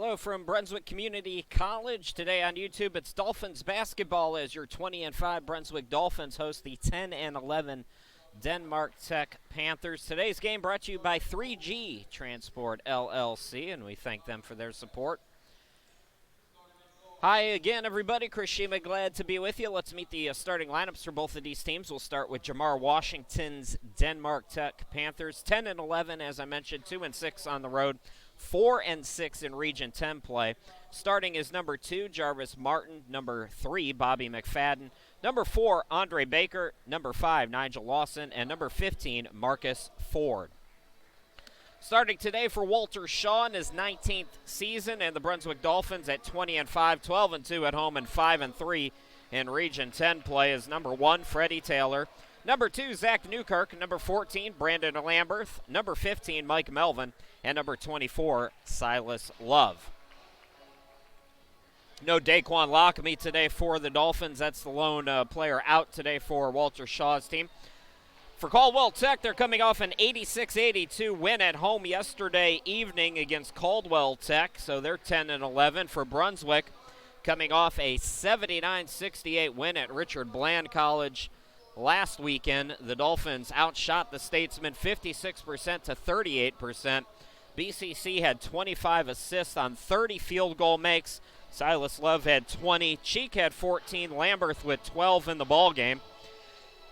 Hello from Brunswick Community College. Today on YouTube, it's Dolphins basketball as your 20-5 Brunswick Dolphins host the 10-11 Denmark Tech Panthers. Today's game brought to you by 3G Transport LLC, and we thank them for their support. Hi again, everybody. Chris Shima, glad to be with you. Let's meet the starting lineups for both of these teams. We'll start with Jamar Washington's Denmark Tech Panthers. 10-11, as I mentioned, 2-6 on the road. 4-6 in Region 10 play. Starting is number 2, Jarvis Martin. Number 3, Bobby McFadden. Number 4, Andre Baker. Number 5, Nigel Lawson. And number 15, Marcus Ford. Starting today for Walter Shaw in his 19th season, and the Brunswick Dolphins at 20-5, 12-2 at home, and 5-3 in Region 10 play is number 1, Freddie Taylor. Number 2, Zach Newkirk. Number 14, Brandon Lamberth. Number 15, Mike Melvin. And number 24, Silas Love. No Daquan Lockamy today for the Dolphins. That's the lone player out today for Walter Shaw's team. For Caldwell Tech, they're coming off an 86-82 win at home yesterday evening against Caldwell Tech, so they're 10-11. For Brunswick, coming off a 79-68 win at Richard Bland College last weekend, the Dolphins outshot the Statesmen 56% to 38%. BCC had 25 assists on 30 field goal makes. Silas Love had 20. Cheek had 14. Lamberth with 12 in the ball game.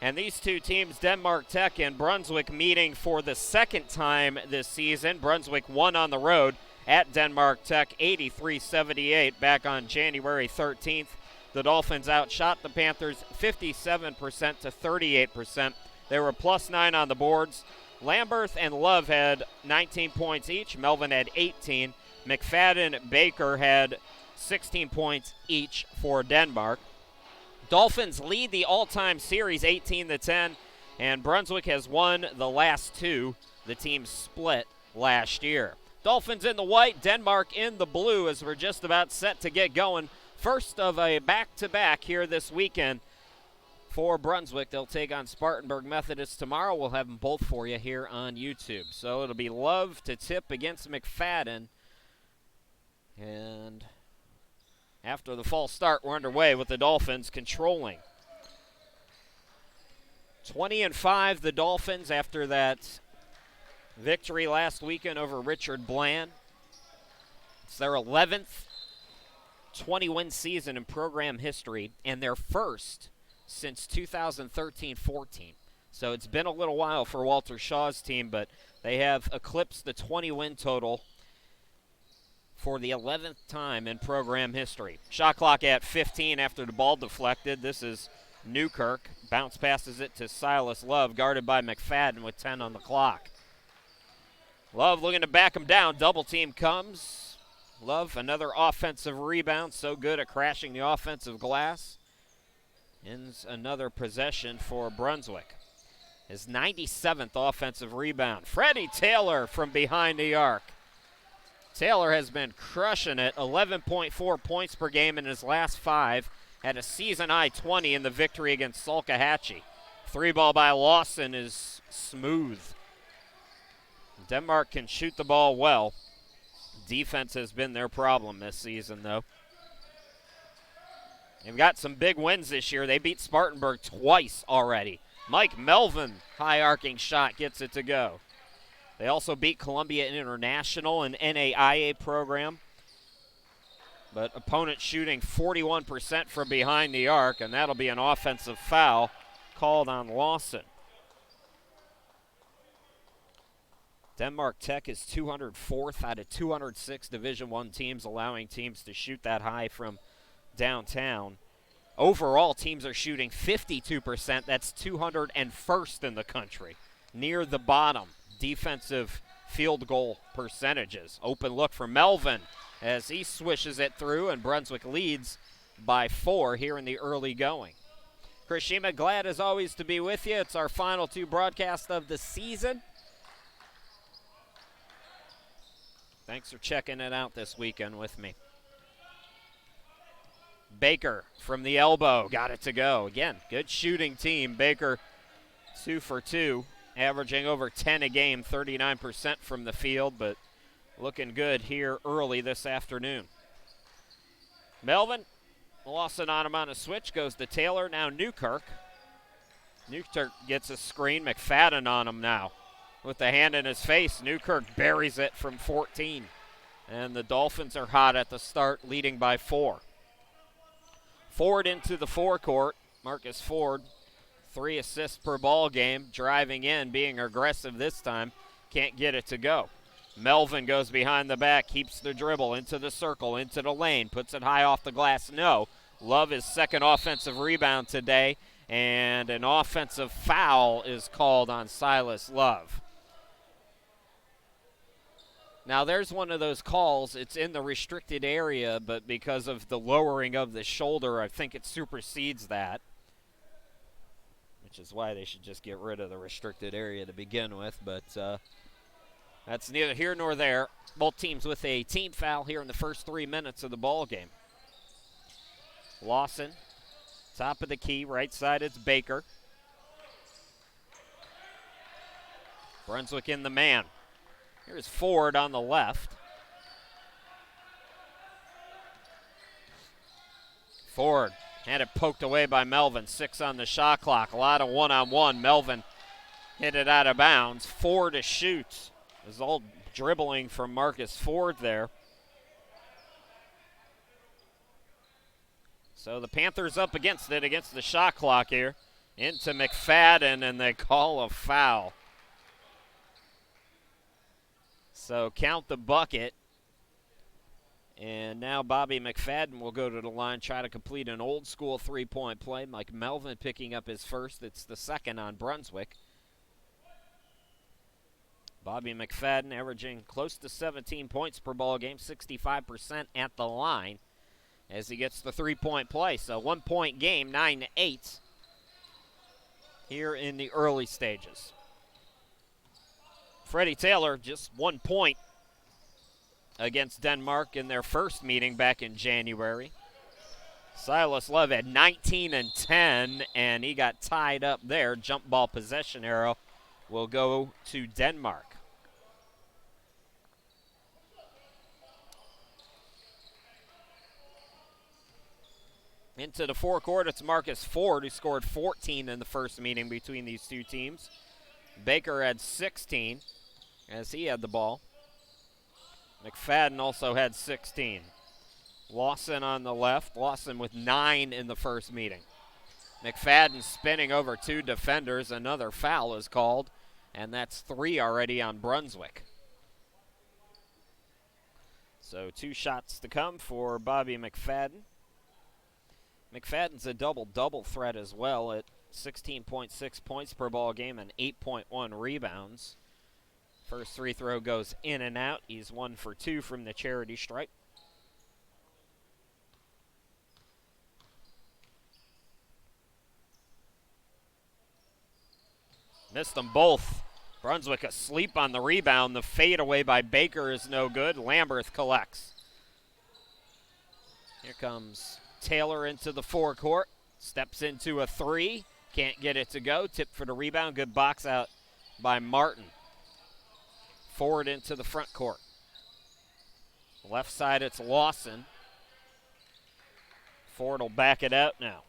And these two teams, Denmark Tech and Brunswick, meeting for the second time this season. Brunswick won on the road at Denmark Tech 83-78 back on January 13th. The Dolphins outshot the Panthers 57% to 38%. They were +9 on the boards. Lamberth and Love had 19 points each. Melvin had 18. McFadden, Baker had 16 points each for Denmark. Dolphins lead the all-time series 18-10, and Brunswick has won the last two. The team split last year. Dolphins in the white, Denmark in the blue as we're just about set to get going. First of a back-to-back here this weekend for Brunswick. They'll take on Spartanburg Methodist tomorrow. We'll have them both for you here on YouTube. So it'll be Love to tip against McFadden. And after the false start, we're underway with the Dolphins controlling. 20-5, the Dolphins, after that victory last weekend over Richard Bland. It's their 11th 20-win season in program history, and their first since 2013-14. So it's been a little while for Walter Shaw's team, but they have eclipsed the 20-win total for the 11th time in program history. Shot clock at 15 after the ball deflected. This is Newkirk. Bounce passes it to Silas Love, guarded by McFadden with 10 on the clock. Love looking to back him down. Double team comes. Love, another offensive rebound. So good at crashing the offensive glass. Ends another possession for Brunswick. His 97th offensive rebound. Freddie Taylor from behind the arc. Taylor has been crushing it. 11.4 points per game in his last 5. Had a season-high 20 in the victory against Salkehatchie. 3-ball by Lawson is smooth. Denmark can shoot the ball well. Defense has been their problem this season, though. They've got some big wins this year. They beat Spartanburg twice already. Mike Melvin, high arcing shot, gets it to go. They also beat Columbia International, an NAIA program. But opponent shooting 41% from behind the arc, and that'll be an offensive foul called on Lawson. Denmark Tech is 204th out of 206 Division I teams, allowing teams to shoot that high from downtown. Overall, teams are shooting 52%. That's 201st in the country. Near the bottom, defensive field goal percentages. Open look for Melvin as he swishes it through, and Brunswick leads by 4 here in the early going. Chris Shima, glad as always to be with you. It's our final 2 broadcasts of the season. Thanks for checking it out this weekend with me. Baker from the elbow, got it to go. Again, good shooting team. Baker 2 for 2, averaging over 10 a game, 39% from the field, but looking good here early this afternoon. Melvin, Lawson on him on a switch, goes to Taylor, now Newkirk. Newkirk gets a screen, McFadden on him now. With the hand in his face, Newkirk buries it from 14. And the Dolphins are hot at the start, leading by 4. Ford into the forecourt. Marcus Ford, 3 assists per ball game, driving in, being aggressive this time. Can't get it to go. Melvin goes behind the back, keeps the dribble into the circle, into the lane, puts it high off the glass. No. Love his second offensive rebound today, and an offensive foul is called on Silas Love. Now, there's one of those calls. It's in the restricted area, but because of the lowering of the shoulder, I think it supersedes that, which is why they should just get rid of the restricted area to begin with. But that's neither here nor there. Both teams with a team foul here in the first 3 minutes of the ball game. Lawson, top of the key, right side it's Baker. Brunswick in the man. Here's Ford on the left. Ford had it poked away by Melvin. 6 on the shot clock. A lot of one-on-one. Melvin hit it out of bounds. 4 to shoot. There's all dribbling from Marcus Ford there. So the Panthers up against it, against the shot clock here. Into McFadden, and they call a foul. So count the bucket. And now Bobby McFadden will go to the line, try to complete an old school three-point play. Mike Melvin picking up his first. It's the second on Brunswick. Bobby McFadden averaging close to 17 points per ball game, 65% at the line as he gets the three-point play. So 1-point game, 9-8 here in the early stages. Freddie Taylor just 1 point against Denmark in their first meeting back in January. Silas Love had 19 and 10, and he got tied up there. Jump ball possession arrow will go to Denmark. Into the forecourt, it's Marcus Ford, who scored 14 in the first meeting between these two teams. Baker had 16 as he had the ball. McFadden also had 16. Lawson on the left. Lawson with 9 in the first meeting. McFadden spinning over 2 defenders. Another foul is called, and that's 3 already on Brunswick. So 2 shots to come for Bobby McFadden. McFadden's a double-double threat as well at 16.6 points per ball game and 8.1 rebounds. First free throw goes in and out. He's 1 for 2 from the charity stripe. Missed them both. Brunswick asleep on the rebound. The fadeaway by Baker is no good. Lamberth collects. Here comes Taylor into the forecourt. Steps into a 3. Can't get it to go. Tip for the rebound. Good box out by Martin. Forward into the front court. Left side, it's Lawson. Ford will back it out now.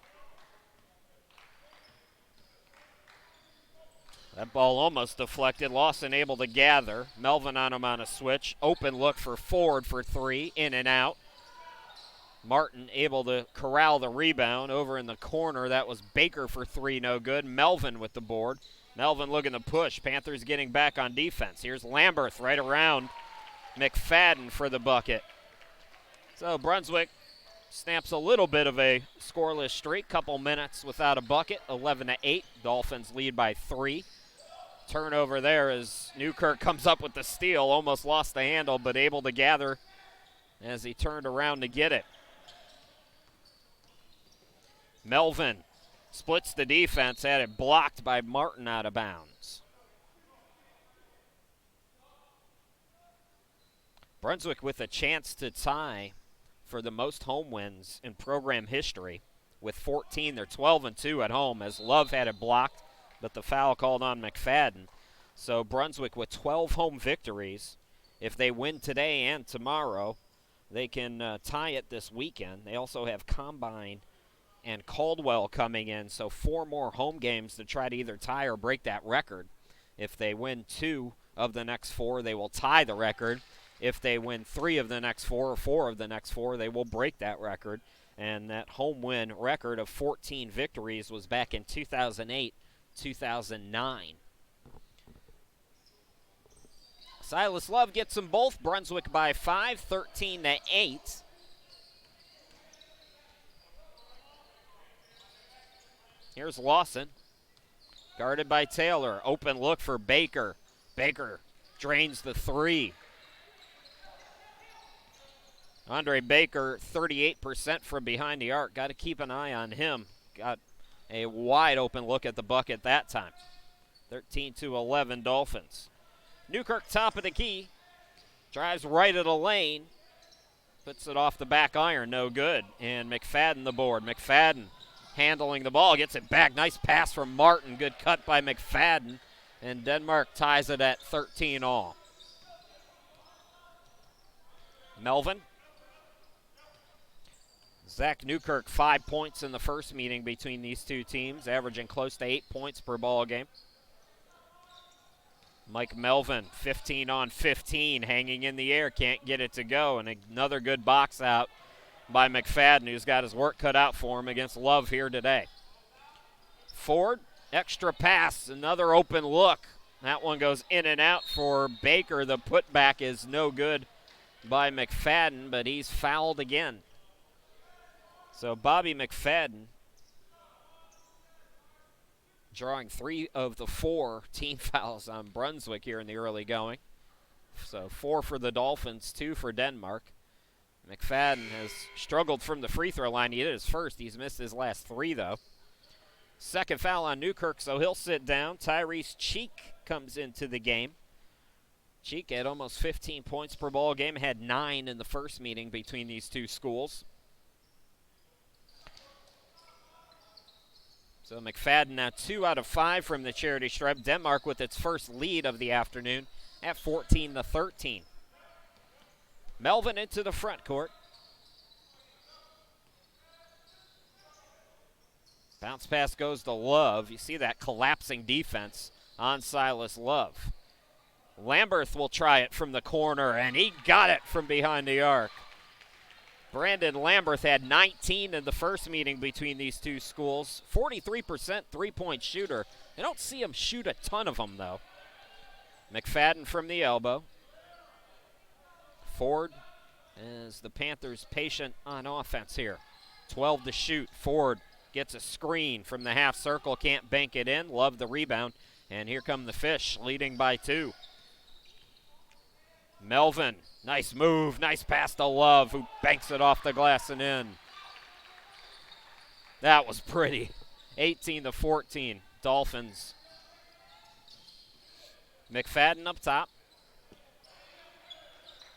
That ball almost deflected. Lawson able to gather. Melvin on him on a switch. Open look for Ford for 3. In and out. Martin able to corral the rebound over in the corner. That was Baker for 3, no good. Melvin with the board. Melvin looking to push. Panthers getting back on defense. Here's Lamberth right around McFadden for the bucket. So Brunswick snaps a little bit of a scoreless streak. Couple minutes without a bucket. 11-8. Dolphins lead by 3. Turnover there as Newkirk comes up with the steal. Almost lost the handle, but able to gather as he turned around to get it. Melvin splits the defense, had it blocked by Martin out of bounds. Brunswick with a chance to tie for the most home wins in program history with 14. They're 12-2 at home as Love had it blocked, but the foul called on McFadden. So Brunswick with 12 home victories If they win today and tomorrow, they can tie it this weekend. They also have Combine and Caldwell coming in, so 4 more home games to try to either tie or break that record. If they win 2 of the next 4, they will tie the record. If they win 3 of the next 4 or 4 of the next 4, they will break that record. And that home win record of 14 victories was back in 2008, 2009. Silas Love gets them both. Brunswick by 5, 13-8. Here's Lawson. Guarded by Taylor. Open look for Baker. Baker drains the 3. Andre Baker, 38% from behind the arc. Got to keep an eye on him. Got a wide open look at the bucket that time. 13-11 Dolphins. Newkirk, top of the key. Drives right at a lane. Puts it off the back iron. No good. And McFadden the board. McFadden handling the ball. Gets it back. Nice pass from Martin. Good cut by McFadden. And Denmark ties it at 13 all. Melvin. Zach Newkirk, 5 points in the first meeting between these two teams, averaging close to 8 points per ball game. Mike Melvin, 15 on 15, hanging in the air, can't get it to go. And another good box out by McFadden, who's got his work cut out for him against Love here today. Ford, extra pass, another open look. That one goes in and out for Baker. The putback is no good by McFadden, but he's fouled again. So Bobby McFadden drawing 3 of the 4 team fouls on Brunswick here in the early going. So 4 for the Dolphins, 2 for Denmark. McFadden has struggled from the free throw line. He did his first. He's missed his last 3, though. Second foul on Newkirk, so he'll sit down. Tyrese Cheek comes into the game. Cheek had almost 15 points per ball game, had 9 in the first meeting between these two schools. So McFadden now 2 out of 5 from the charity stripe. Denmark with its first lead of the afternoon at 14-13. Melvin into the front court. Bounce pass goes to Love. You see that collapsing defense on Silas Love. Lamberth will try it from the corner, and he got it from behind the arc. Brandon Lamberth had 19 in the first meeting between these two schools. 43% three-point shooter. I don't see him shoot a ton of them, though. McFadden from the elbow. Ford is the Panthers patient on offense here. 12 to shoot. Ford gets a screen from the half circle. Can't bank it in. Love the rebound. And here come the Fish, leading by 2. Melvin, nice move, nice pass to Love, who banks it off the glass and in. That was pretty. 18-14, Dolphins. McFadden up top.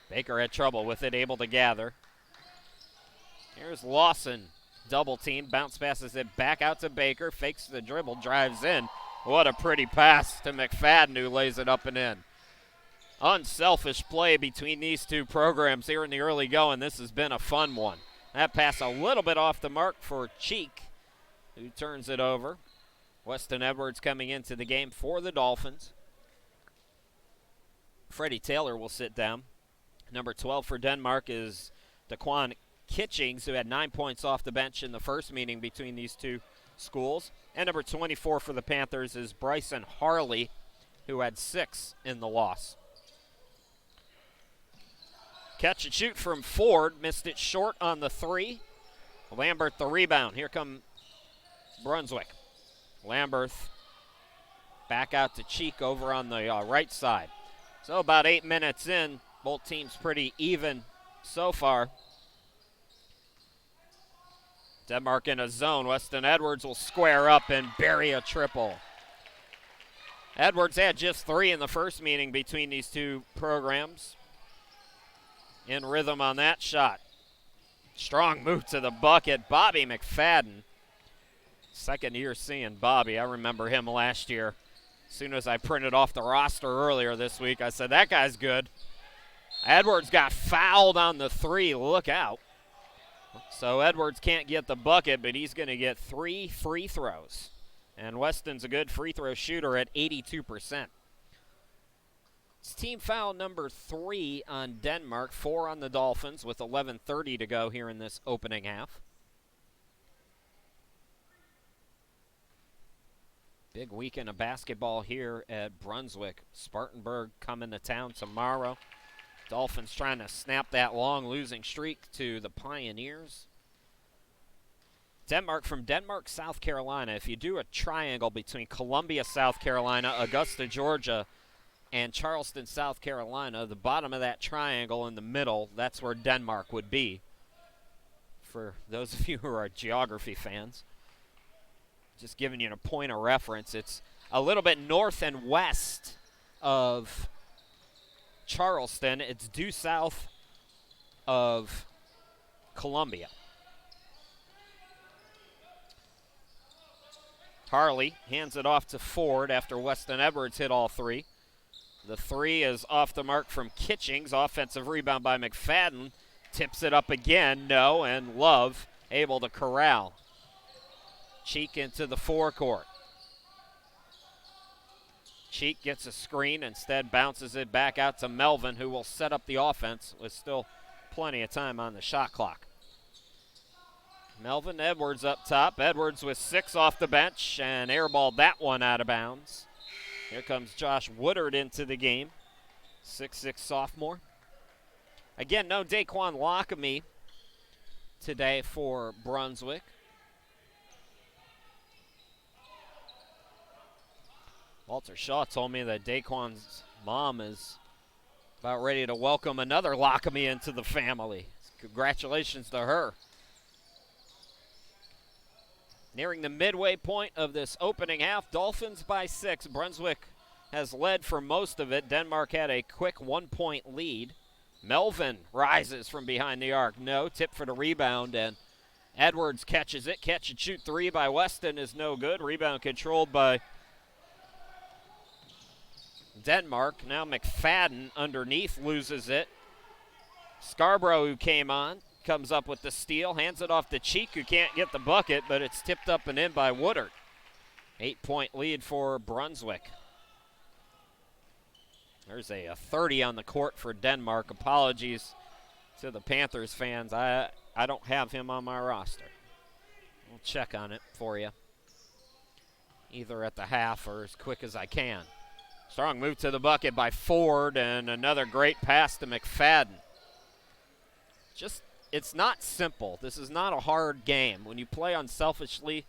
Baker had trouble with it, able to gather. Here's Lawson, double team, bounce passes it back out to Baker, fakes the dribble, drives in. What a pretty pass to McFadden, who lays it up and in. Unselfish play between these two programs here in the early going. This has been a fun one. That pass a little bit off the mark for Cheek, who turns it over. Weston Edwards coming into the game for the Dolphins. Freddie Taylor will sit down. Number 12 for Denmark is Daquan Kitchings, who had 9 points off the bench in the first meeting between these two schools. And number 24 for the Panthers is Bryson Harley, who had 6 in the loss. Catch and shoot from Ford. Missed it short on the 3. Lambert the rebound. Here come Brunswick. Lamberth back out to Cheek over on the right side. So about 8 minutes in. Both teams pretty even so far. Denmark in a zone. Weston Edwards will square up and bury a triple. Edwards had just 3 in the first meeting between these two programs. In rhythm on that shot. Strong move to the bucket. Bobby McFadden. Second year seeing Bobby. I remember him last year. As soon as I printed off the roster earlier this week, I said, that guy's good. Edwards got fouled on the three. Look out. So Edwards can't get the bucket, but he's going to get 3 free throws. And Weston's a good free throw shooter at 82%. It's team foul number 3 on Denmark, 4 on the Dolphins with 11:30 to go here in this opening half. Big weekend of basketball here at Brunswick. Spartanburg coming to town tomorrow. Dolphins trying to snap that long losing streak to the Pioneers. Denmark from Denmark, South Carolina. If you do a triangle between Columbia, South Carolina, Augusta, Georgia, and Charleston, South Carolina, the bottom of that triangle in the middle, that's where Denmark would be. For those of you who are geography fans, just giving you a point of reference, it's a little bit north and west of Charleston. It's due south of Columbia. Harley hands it off to Ford after Weston Edwards hit all 3. The 3 is off the mark from Kitchings. Offensive rebound by McFadden. Tips it up again, no, and Love able to corral. Cheek into the forecourt. Cheek gets a screen, instead bounces it back out to Melvin, who will set up the offense with still plenty of time on the shot clock. Melvin Edwards up top. Edwards with 6 off the bench and airballed that one out of bounds. Here comes Josh Woodard into the game, 6'6" sophomore. Again, no Daquan Lockamy today for Brunswick. Walter Shaw told me that Daquan's mom is about ready to welcome another Lockamy into the family. Congratulations to her. Nearing the midway point of this opening half, Dolphins by 6. Brunswick has led for most of it. Denmark had a quick 1-point lead. Melvin rises from behind the arc. No, tip for the rebound, and Edwards catches it. Catch and shoot 3 by Weston is no good. Rebound controlled by Denmark. Now McFadden underneath loses it. Scarborough, who came on, comes up with the steal, hands it off to Cheek, who can't get the bucket, but it's tipped up and in by Woodard. 8-point lead for Brunswick. There's a 30 on the court for Denmark. Apologies to the Panthers fans. I don't have him on my roster. We'll check on it for you, either at the half or as quick as I can. Strong move to the bucket by Ford, and another great pass to McFadden. It's not simple. This is not a hard game. When you play unselfishly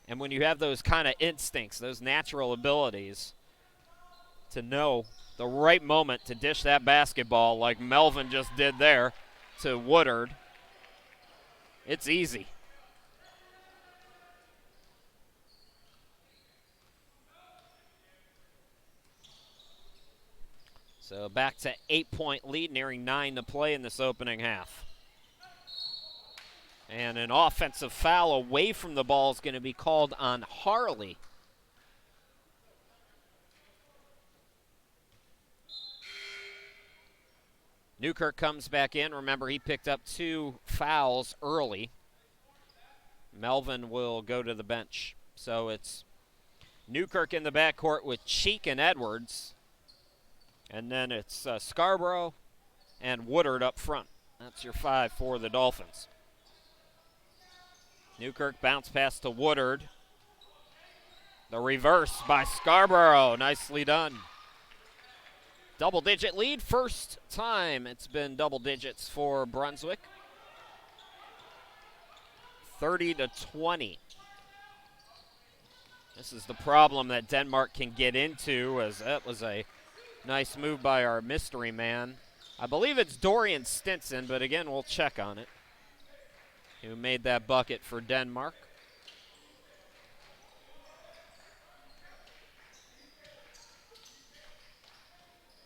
and when you have those kind of instincts, those natural abilities to know the right moment to dish that basketball like Melvin just did there to Woodard, it's easy. So back to 8-point lead, nearing 9 to play in this opening half. And an offensive foul away from the ball is going to be called on Harley. Newkirk comes back in. Remember, he picked up 2 fouls early. Melvin will go to the bench. So it's Newkirk in the backcourt with Cheek and Edwards. And then it's Scarborough and Woodard up front. That's your 5 for the Dolphins. Newkirk bounce pass to Woodard. The reverse by Scarborough. Nicely done. Double-digit lead. First time it's been double digits for Brunswick. 30-20. This is the problem that Denmark can get into, as that was a nice move by our mystery man. I believe it's Dorian Stinson, but again, we'll check on it, who made that bucket for Denmark.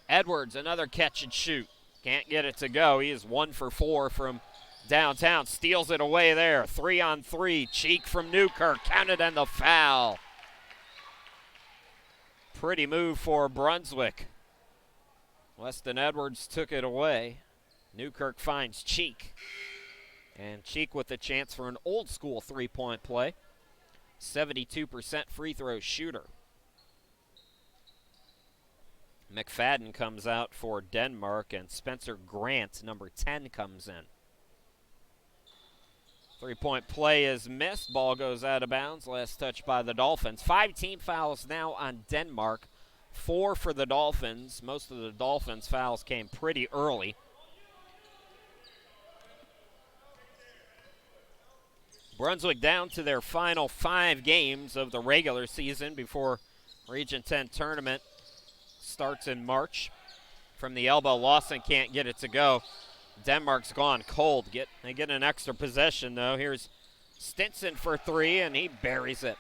Edwards, another catch and shoot. Can't get it to go. He is 1 for 4 from downtown. Steals it away there. 3-on-3. Cheek from Newkirk. Counted and the foul. Pretty move for Brunswick. Weston Edwards took it away. Newkirk finds Cheek. And Cheek with a chance for an old school three-point play. 72% free throw shooter. McFadden comes out for Denmark, and Spencer Grant, number 10, comes in. Three-point play is missed. Ball goes out of bounds. Last touch by the Dolphins. 5 team fouls now on Denmark. 4 for the Dolphins. Most of the Dolphins' fouls came pretty early. Brunswick down to their final 5 games of the regular season before Region 10 tournament starts in March. From the elbow, Lawson can't get it to go. Denmark's gone cold. They get an extra possession, though. Here's Stinson for 3, and he buries it.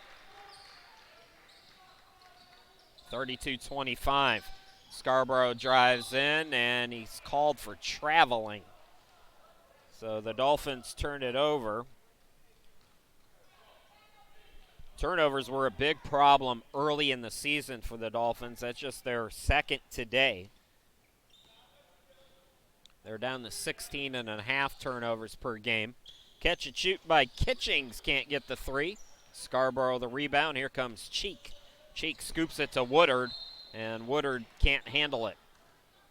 32-25. Scarborough drives in, and he's called for traveling. So the Dolphins turn it over. Turnovers were a big problem early in the season for the Dolphins. That's just their second today. They're down to 16.5 turnovers per game. Catch and shoot by Kitchings, can't get the 3. Scarborough the rebound. Here comes Cheek. Cheek scoops it to Woodard, and Woodard can't handle it.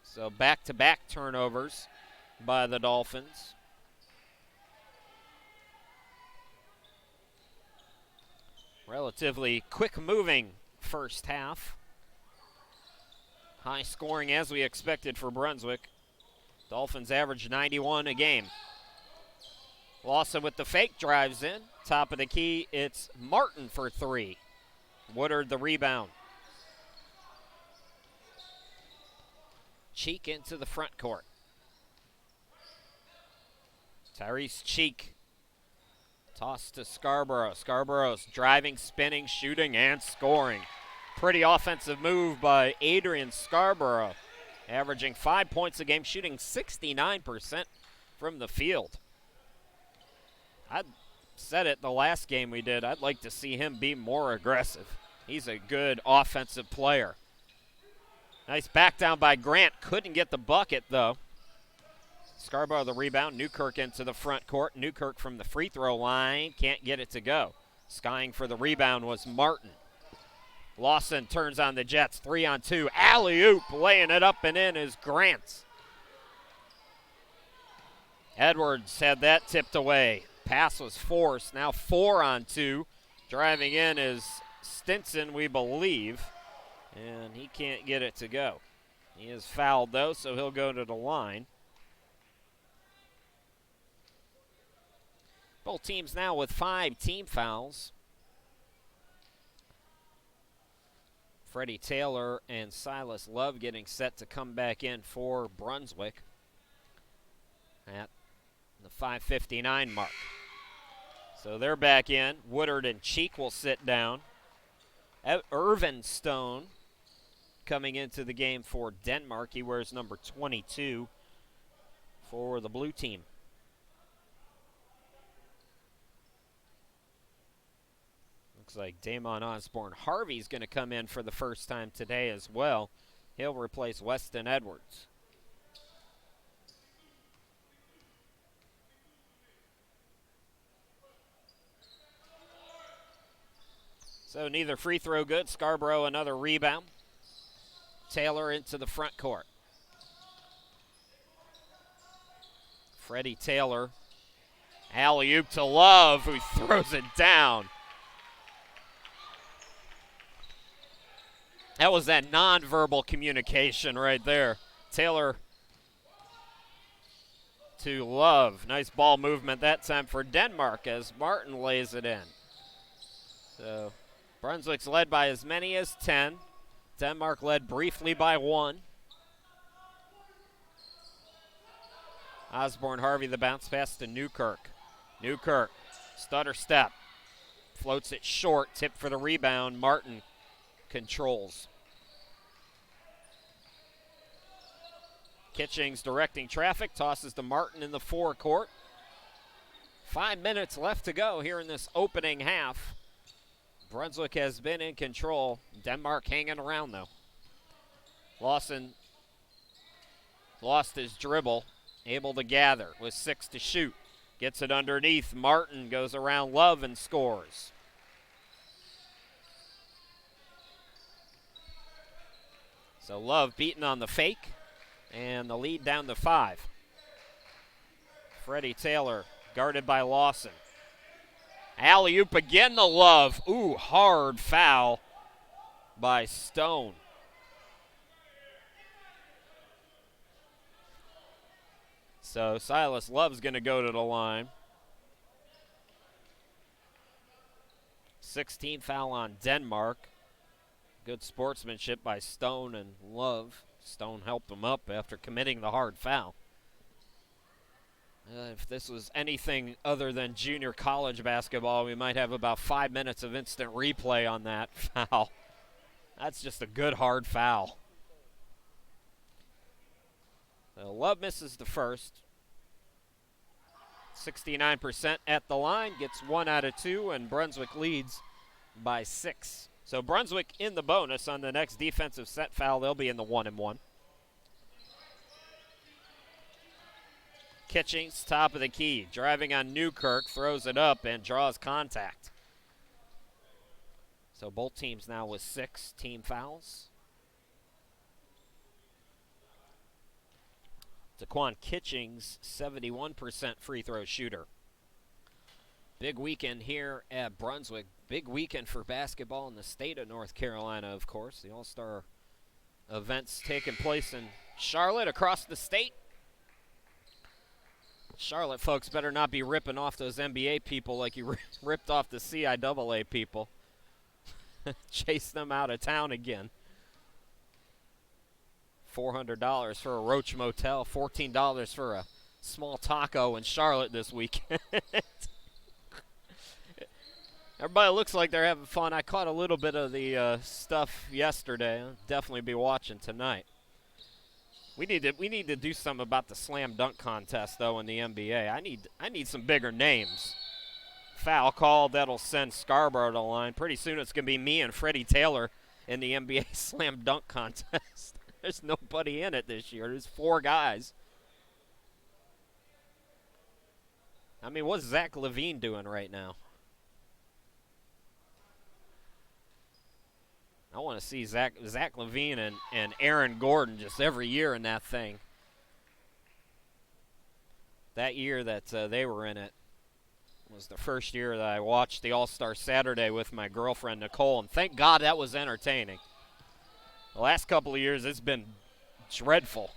So back-to-back turnovers by the Dolphins. Relatively quick-moving first half. High scoring as we expected for Brunswick. Dolphins average 91 a game. Lawson with the fake drives in. Top of the key, it's Martin for 3. Woodard the rebound. Cheek into the front court. Tyrese Cheek. Toss to Scarborough. Scarborough's driving, spinning, shooting, and scoring. Pretty offensive move by Adrian Scarborough. Averaging 5 points a game, shooting 69% from the field. I said it the last game we did. I'd like to see him be more aggressive. He's a good offensive player. Nice back down by Grant. Couldn't get the bucket, though. Scarborough the rebound. Newkirk into the front court. Newkirk from the free throw line. Can't get it to go. Skying for the rebound was Martin. Lawson turns on the Jets. 3-on-2. Alley-oop. Laying it up and in is Grant. Edwards had that tipped away. Pass was forced. Now 4-on-2. Driving in is Stinson, we believe. And he can't get it to go. He is fouled, though, so he'll go to the line. Both teams now with 5 team fouls. Freddie Taylor and Silas Love getting set to come back in for Brunswick at the 5:59 mark. So they're back in. Woodard and Cheek will sit down. Irvin Stone coming into the game for Denmark. He wears number 22 for the blue team. Looks like Damon Osborne Harvey's going to come in for the first time today as well. He'll replace Weston Edwards. So neither free throw good. Scarborough another rebound. Taylor into the front court. Freddie Taylor. Alley-oop to Love, who throws it down. That was that nonverbal communication right there. Taylor to Love. Nice ball movement that time for Denmark as Martin lays it in. So Brunswick's led by as many as 10. Denmark led briefly by 1. Osborne Harvey the bounce pass to Newkirk. Newkirk, stutter step. Floats it short, tip for the rebound. Martin controls. Kitchings directing traffic, tosses to Martin in the forecourt. 5 minutes left to go here in this opening half. Brunswick has been in control. Denmark hanging around, though. Lawson Lost his dribble. Able to gather with 6 to shoot. Gets it underneath. Martin goes around Love and scores. So Love beaten on the fake, and the lead down to 5. Freddie Taylor guarded by Lawson. Alley-oop again to Love. Ooh, hard foul by Stone. So Silas Love's going to go to the line. 16th foul on Denmark. Good sportsmanship by Stone and Love. Stone helped him up after committing the hard foul. If this was anything other than junior college basketball, we might have about 5 minutes of instant replay on that foul. That's just a good hard foul. So Love misses the first. 69% at the line, gets 1 out of 2, and Brunswick leads by 6. So Brunswick in the bonus on the next defensive set foul. They'll be in the 1-and-1. Kitchings, top of the key, driving on Newkirk, throws it up and draws contact. So both teams now with 6 team fouls. Daquan Kitchings, 71% free throw shooter. Big weekend here at Brunswick. Big weekend for basketball in the state of North Carolina, of course. The All-Star events taking place in Charlotte, across the state. Charlotte folks better not be ripping off those NBA people like you ripped off the CIAA people. Chase them out of town again. $400 for a Roach Motel, $14 for a small taco in Charlotte this weekend. Everybody looks like they're having fun. I caught a little bit of the stuff yesterday. I'll definitely be watching tonight. We need to do something about the slam dunk contest though in the NBA. I need some bigger names. Foul call that'll send Scarborough to the line. Pretty soon it's gonna be me and Freddie Taylor in the NBA slam dunk contest. There's nobody in it this year. There's 4 guys. I mean, what's Zach Levine doing right now? I want to see Zach Levine and Aaron Gordon just every year in that thing. That year that they were in it was the first year that I watched the All-Star Saturday with my girlfriend, Nicole, and thank God that was entertaining. The last couple of years, it's been dreadful.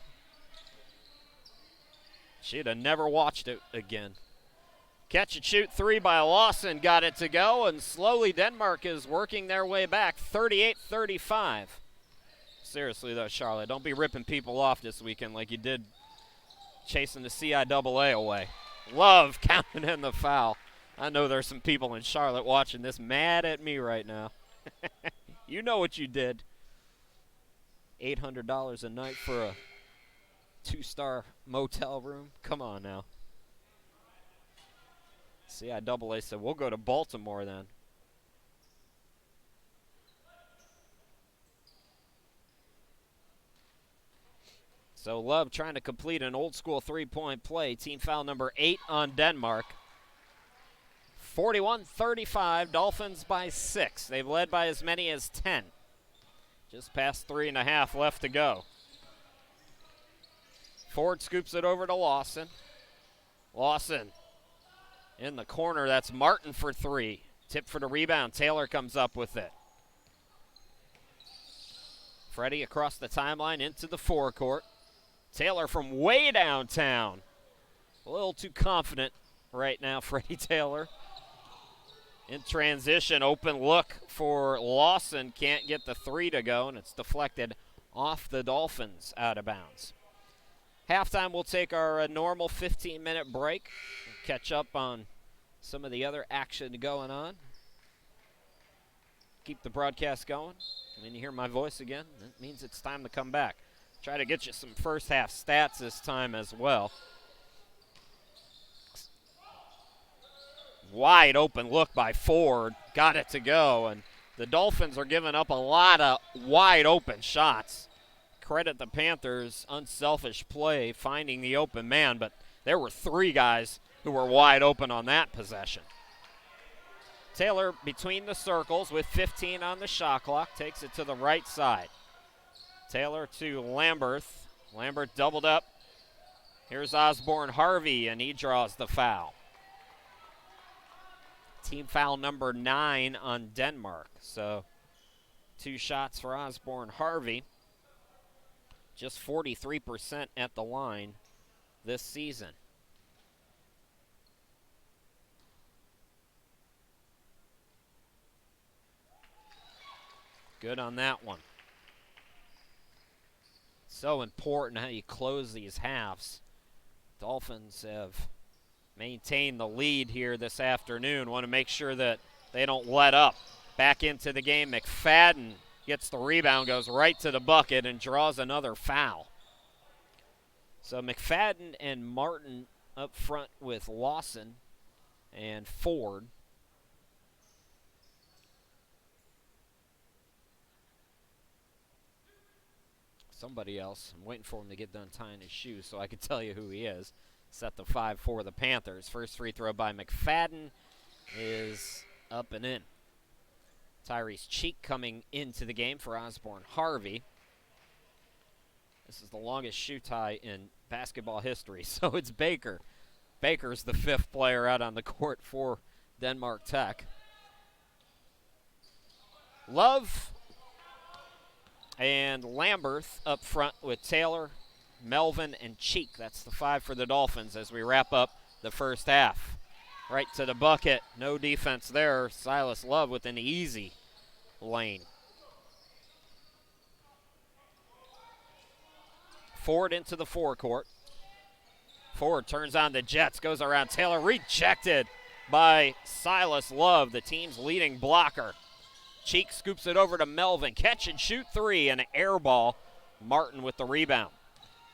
She'd have never watched it again. Catch and shoot 3 by Lawson, got it to go, and slowly Denmark is working their way back, 38-35. Seriously, though, Charlotte, don't be ripping people off this weekend like you did chasing the CIAA away. Love counting in the foul. I know there's some people in Charlotte watching this mad at me right now. You know what you did. $800 a night for a 2-star motel room? Come on now. CIAA said, we'll go to Baltimore then. So Love trying to complete an old-school three-point play. Team foul number 8 on Denmark. 41-35, Dolphins by 6. They've led by as many as 10. Just past 3.5 left to go. Ford scoops it over to Lawson. Lawson in the corner. That's Martin for 3. Tip for the rebound. Taylor comes up with it. Freddie across the timeline into the forecourt. Taylor from way downtown. A little too confident right now, Freddie Taylor. In transition, open look for Lawson. Can't get the 3 to go, and it's deflected off the Dolphins out of bounds. Halftime, we'll take our normal 15-minute break. Catch up on some of the other action going on. Keep the broadcast going. When you hear my voice again, that means it's time to come back. Try to get you some first half stats this time as well. Wide open look by Ford. Got it to go. And the Dolphins are giving up a lot of wide open shots. credit the Panthers' unselfish play finding the open man, but there were 3 guys who were wide open on that possession. Taylor between the circles with 15 on the shot clock, takes it to the right side. Taylor to Lamberth. Lambert doubled up. Here's Osborne Harvey, and he draws the foul. Team foul number 9 on Denmark. So 2 shots for Osborne Harvey. Just 43% at the line this season. Good on that one. So important how you close these halves. Dolphins have maintained the lead here this afternoon. Want to make sure that they don't let up. Back into the game, McFadden gets the rebound, goes right to the bucket, and draws another foul. So McFadden and Martin up front with Lawson and Ford. Somebody else. I'm waiting for him to get done tying his shoes so I can tell you who he is. Set the 5 for the Panthers. First free throw by McFadden is up and in. Tyrese Cheek coming into the game for Osborne Harvey. This is the longest shoe tie in basketball history, so it's Baker. Baker's the 5th player out on the court for Denmark Tech. Love and Lamberth up front with Taylor, Melvin, and Cheek. That's the 5 for the Dolphins as we wrap up the first half. Right to the bucket. No defense there. Silas Love with an easy lane. Ford into the forecourt. Ford turns on the Jets, goes around Taylor, rejected by Silas Love, the team's leading blocker. Cheek scoops it over to Melvin. Catch and shoot 3 and an air ball. Martin with the rebound.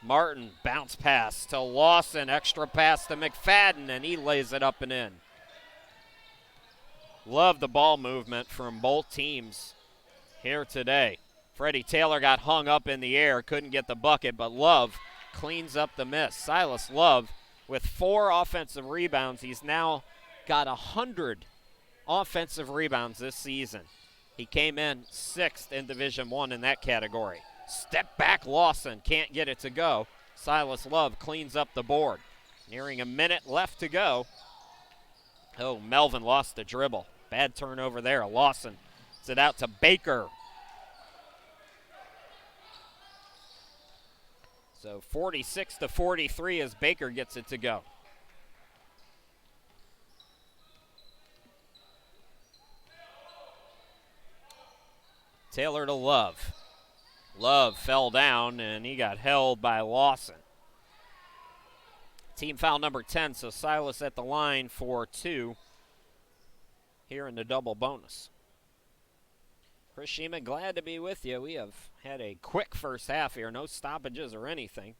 Martin bounce pass to Lawson. Extra pass to McFadden, and he lays it up and in. Love the ball movement from both teams here today. Freddie Taylor got hung up in the air, couldn't get the bucket, but Love cleans up the miss. Silas Love with 4 offensive rebounds. He's now got 100 offensive rebounds this season. He came in 6th in Division I in that category. Step back Lawson, can't get it to go. Silas Love cleans up the board. Nearing a minute left to go. Oh, Melvin lost the dribble. Bad turnover there. Lawson gets it out to Baker. So 46-43 as Baker gets it to go. Taylor to Love. Love fell down, and he got held by Lawson. Team foul number 10, so Silas at the line for 2 here in the double bonus. Chris Sheeman, glad to be with you. We have had a quick first half here, no stoppages or anything.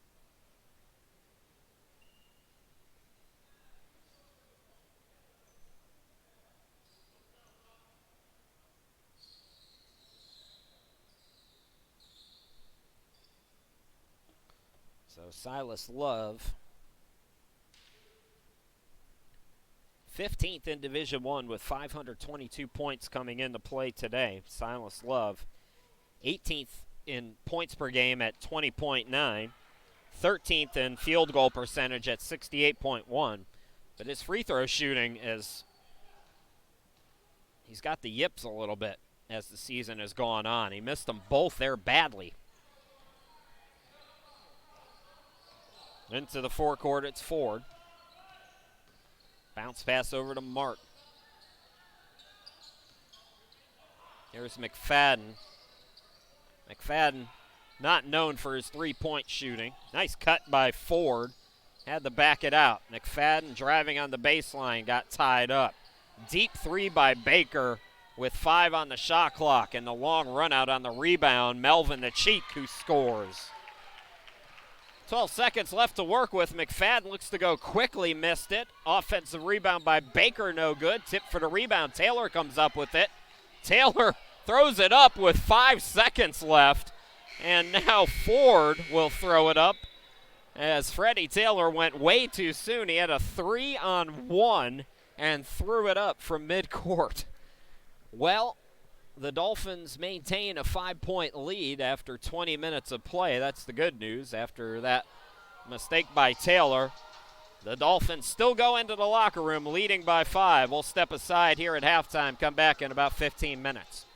So Silas Love, 15th in Division I with 522 points coming into play today. Silas Love, 18th in points per game at 20.9, 13th in field goal percentage at 68.1. But his free throw shooting is, he's got the yips a little bit as the season has gone on. He missed them both there badly. Into the forecourt, it's Ford. Bounce pass over to Martin. Here's McFadden. McFadden not known for his three-point shooting. Nice cut by Ford. Had to back it out. McFadden driving on the baseline, got tied up. Deep 3 by Baker with 5 on the shot clock, and the long run out on the rebound. Melvin the Cheek who scores. 12 seconds left to work with. McFadden looks to go quickly, missed it. Offensive rebound by Baker, no good. Tip for the rebound. Taylor comes up with it. Taylor throws it up with 5 seconds left, And now Ford will throw it up as Freddie Taylor went way too soon. He had a 3-on-1 and threw it up from midcourt. Well, the Dolphins maintain a 5-point lead after 20 minutes of play. That's the good news. After that mistake by Taylor, the Dolphins still go into the locker room leading by 5. We'll step aside here at halftime, come back in about 15 minutes.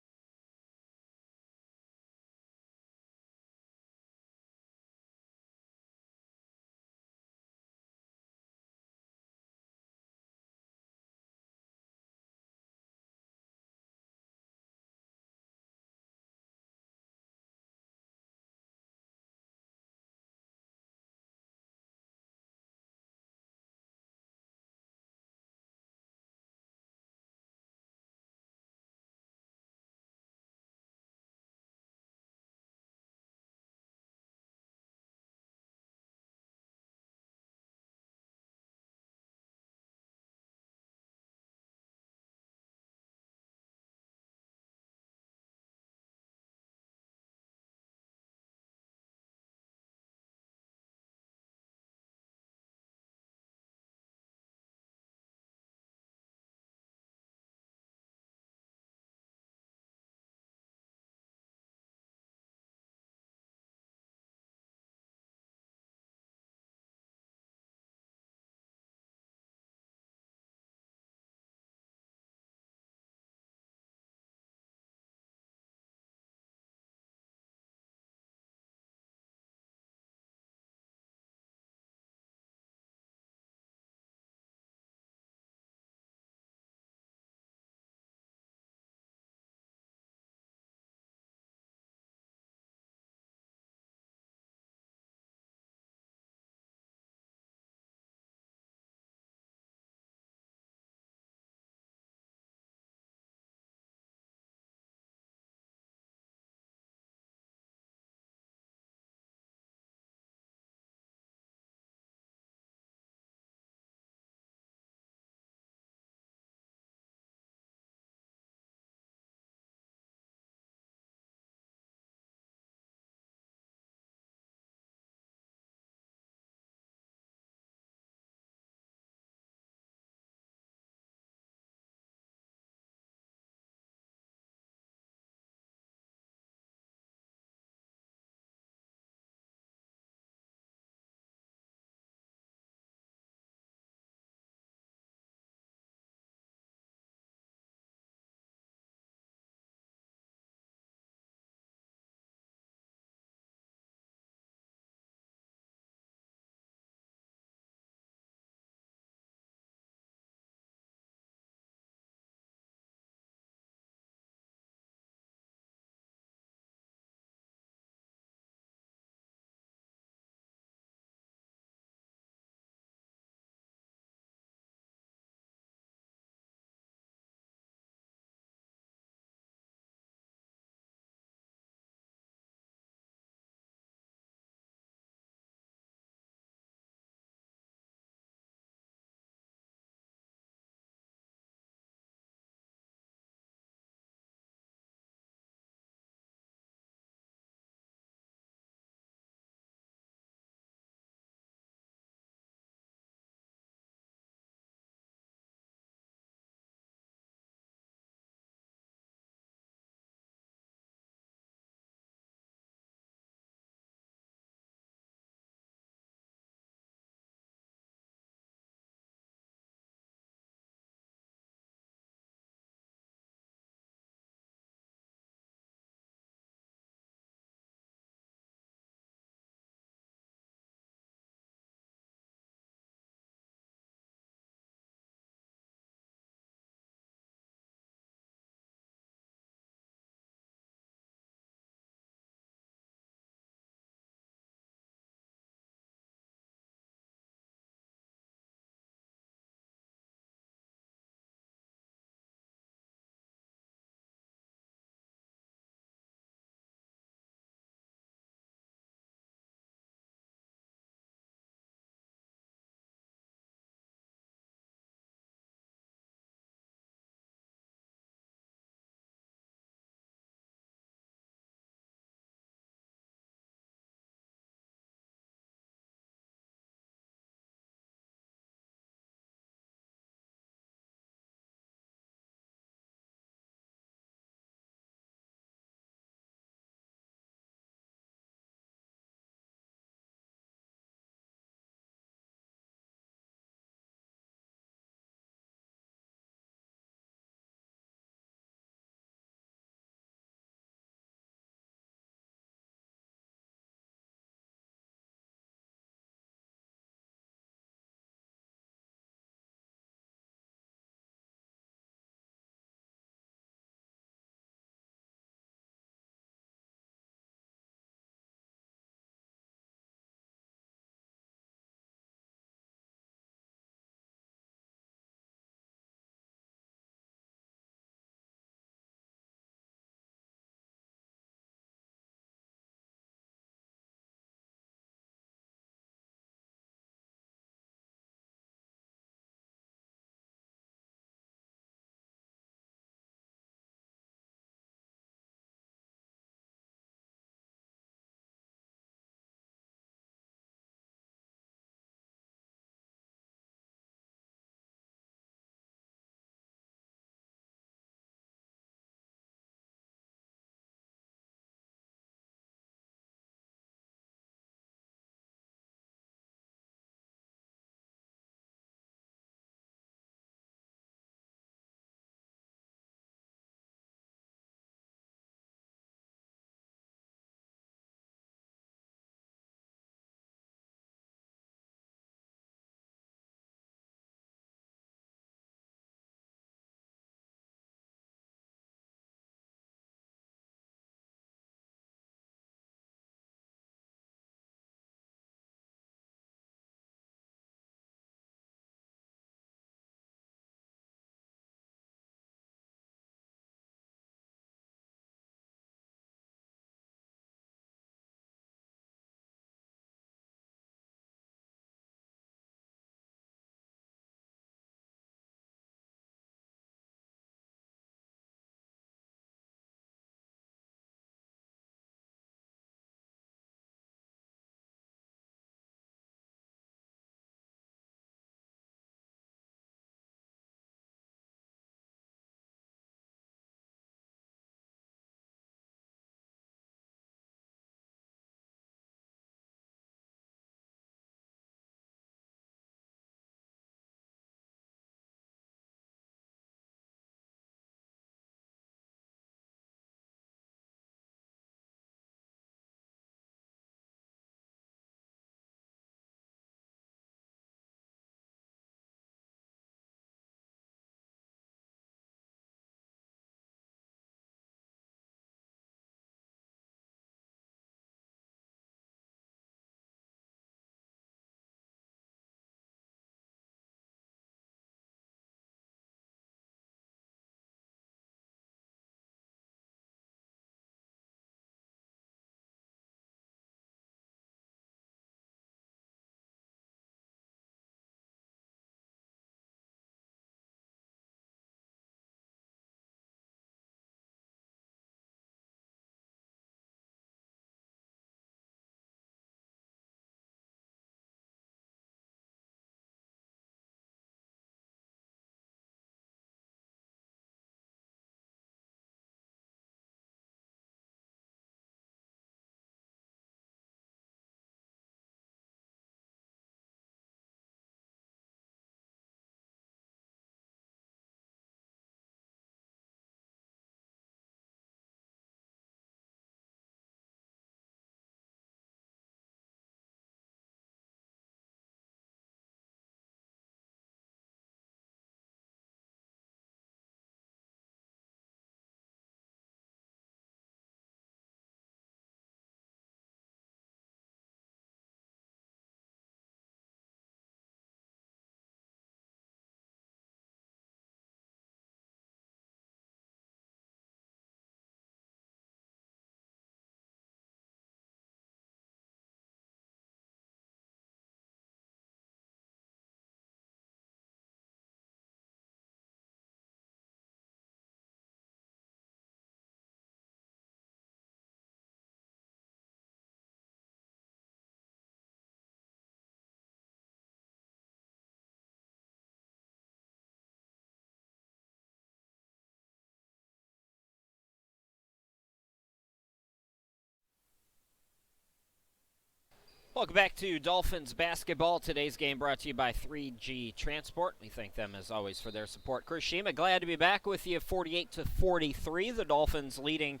Welcome back to Dolphins basketball. Today's game brought to you by 3G Transport. We thank them, as always, for their support. Chris Shima, glad to be back with you. 48-43, the Dolphins leading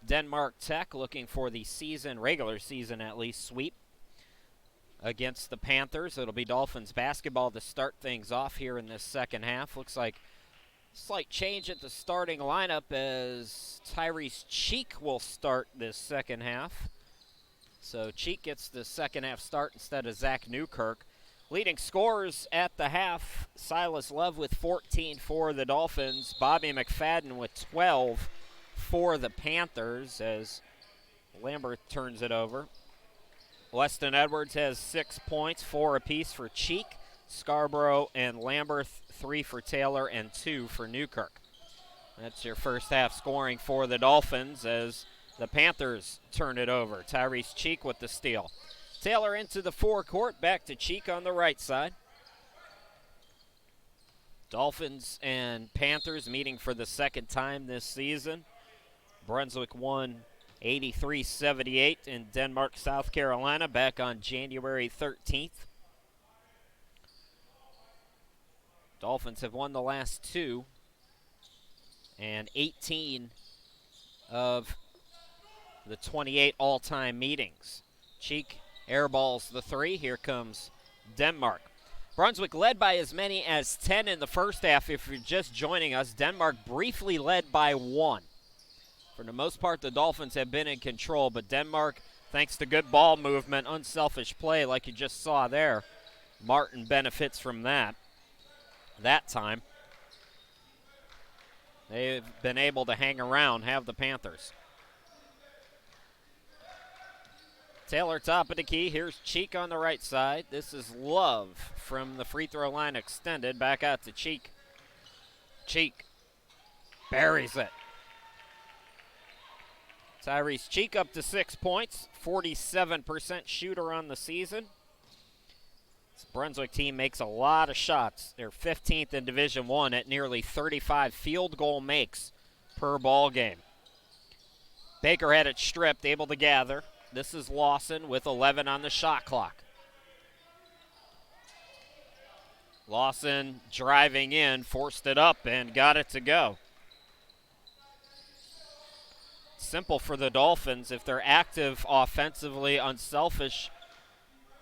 Denmark Tech, looking for the regular season at least, sweep against the Panthers. It'll be Dolphins basketball to start things off here in this second half. Looks like a slight change at the starting lineup as Tyrese Cheek will start this second half. So Cheek gets the second half start instead of Zach Newkirk. Leading scorers at the half, Silas Love with 14 for the Dolphins. Bobby McFadden with 12 for the Panthers as Lambert turns it over. Weston Edwards has 6 points, 4 apiece for Cheek. Scarborough and Lambert, 3 for Taylor and 2 for Newkirk. That's your first half scoring for the Dolphins as the Panthers turn it over. Tyrese Cheek with the steal. Taylor into the forecourt, back to Cheek on the right side. Dolphins and Panthers meeting for the second time this season. Brunswick won 83-78 in Denmark, South Carolina, back on January 13th. Dolphins have won the last 2, and 18 of the 28 all-time meetings. Cheek airballs the 3. Here comes Denmark. Brunswick led by as many as 10 in the first half. If you're just joining us, Denmark briefly led by 1. For the most part, the Dolphins have been in control, but Denmark, thanks to good ball movement, unselfish play like you just saw there, Martin benefits from that time. They've been able to hang around, have the Panthers. Taylor top of the key. Here's Cheek on the right side. This is Love from the free throw line extended. Back out to Cheek. Cheek buries it. Tyrese Cheek up to 6 points. 47% shooter on the season. This Brunswick team makes a lot of shots. They're 15th in Division I at nearly 35 field goal makes per ball game. Baker had it stripped, able to gather. This is Lawson with 11 on the shot clock. Lawson driving in, forced it up, and got it to go. Simple for the Dolphins. If they're active offensively, unselfish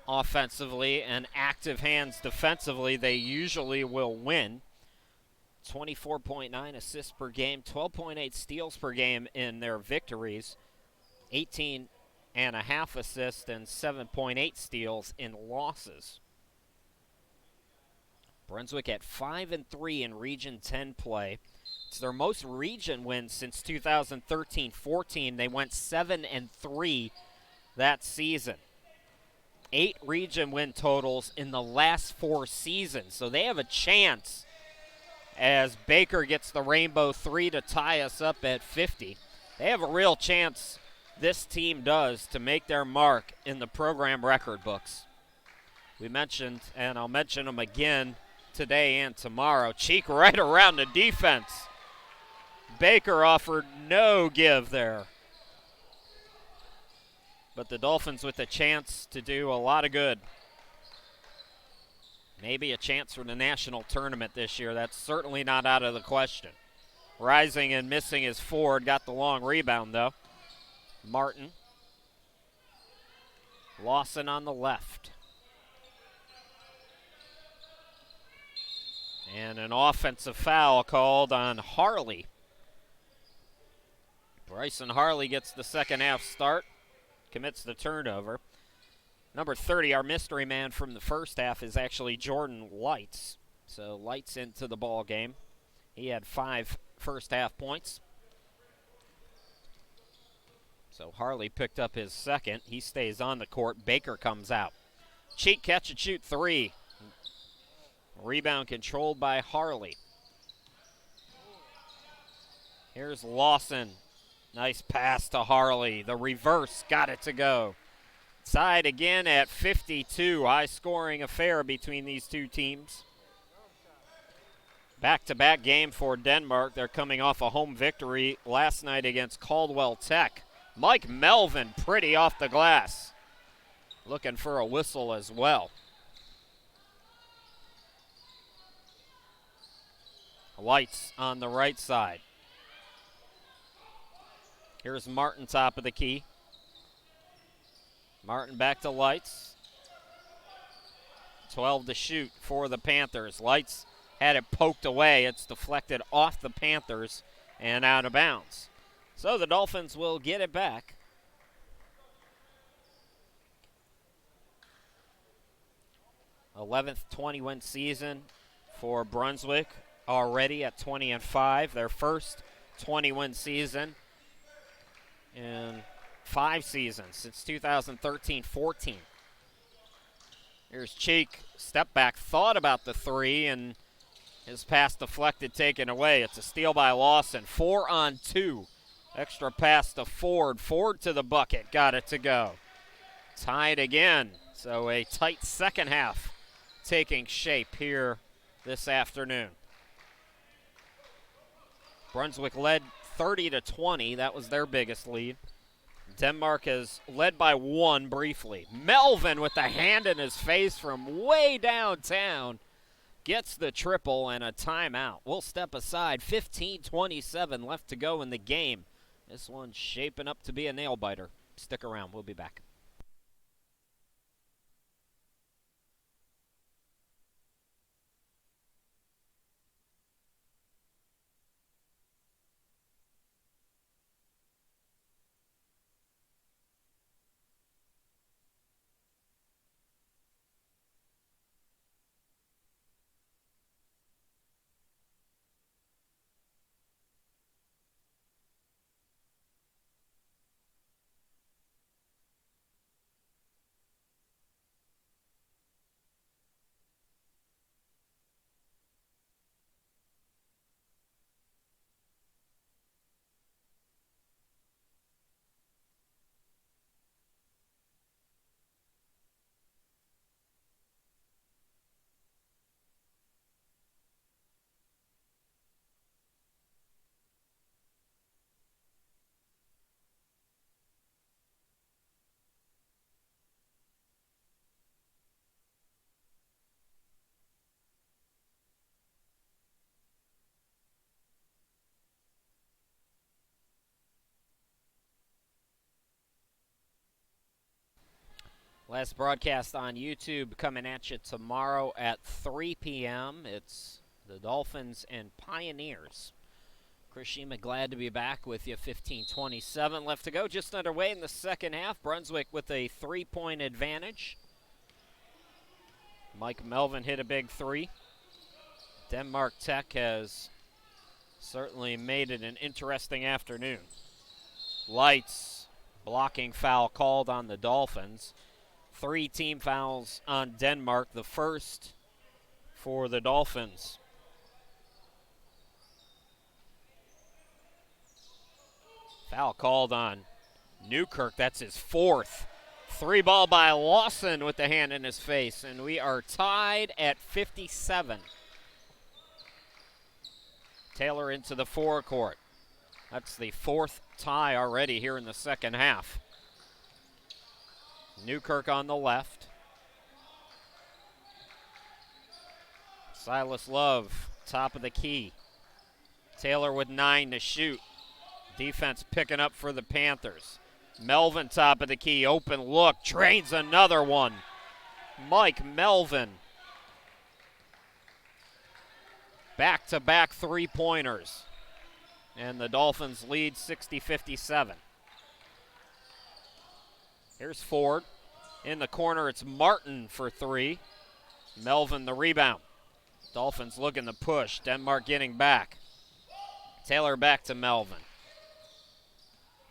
offensively, and active hands defensively, they usually will win. 24.9 assists per game, 12.8 steals per game in their victories, 18.5 assists and 7.8 steals in losses. Brunswick at 5-3 in Region 10 play. It's their most region wins since 2013-14. They went 7-3 that season. 8 region win totals in the last 4 seasons. So they have a chance as Baker gets the rainbow 3 to tie us up at 50. They have a real chance, this team does, to make their mark in the program record books. We mentioned, and I'll mention them again today and tomorrow, Cheek right around the defense. Baker offered no give there. But the Dolphins with a chance to do a lot of good. Maybe a chance for the national tournament this year. That's certainly not out of the question. Rising and missing his forward, got the long rebound though. Martin. Lawson on the left. And an offensive foul called on Harley. Bryson Harley gets the second half start, commits the turnover. Number 30, our mystery man from the first half, is actually Jordan Lights. So Lights into the ball game. He had 5 first half points. So Harley picked up his second. He stays on the court. Baker comes out. Cheek catch and shoot 3. Rebound controlled by Harley. Here's Lawson. Nice pass to Harley. The reverse got it to go. Tied again at 52. High scoring affair between these two teams. Back-to-back game for Denmark. They're coming off a home victory last night against Caldwell Tech. Mike Melvin pretty off the glass. looking for a whistle as well. Lights on the right side. Here's Martin, top of the key. Martin back to Lights. 12 to shoot for the Panthers. Lights had it poked away. It's deflected off the Panthers and out of bounds. So the Dolphins will get it back. 11th 20-win season for Brunswick, already at 20-5. Their first 20-win season in 5 seasons since 2013-14. Here's Cheek, step back, thought about the three, and his pass deflected, taken away. It's a steal by Lawson. 4-on-2. Extra pass to Ford. Ford to the bucket, got it to go. Tied again, so a tight second half taking shape here this afternoon. Brunswick led 30-20. That was their biggest lead. Denmark has led by 1 briefly. Melvin with the hand in his face from way downtown gets the triple and a timeout. We'll step aside. 15:27 left to go in the game. This one's shaping up to be a nail-biter. Stick around. We'll be back. Last broadcast on YouTube coming at you tomorrow at 3 p.m. It's the Dolphins and Pioneers. Chris Shima, glad to be back with you. 15:27 left to go. Just underway in the second half. Brunswick with a 3-point advantage. Mike Melvin hit a big 3. Denmark Tech has certainly made it an interesting afternoon. Lights, blocking foul called on the Dolphins. 3 team fouls on Denmark, the first for the Dolphins. Foul called on Newkirk, that's his 4th. 3 ball by Lawson with the hand in his face, and we are tied at 57. Taylor into the forecourt. That's the 4th tie already here in the second half. Newkirk on the left. Silas Love, top of the key. Taylor with 9 to shoot. Defense picking up for the Panthers. Melvin, top of the key, open look, drains another one. Mike Melvin. Back-to-back 3-pointers. And the Dolphins lead 60-57. Here's Ford. In the corner, it's Martin for 3. Melvin the rebound. Dolphins looking to push. Denmark getting back. Taylor back to Melvin.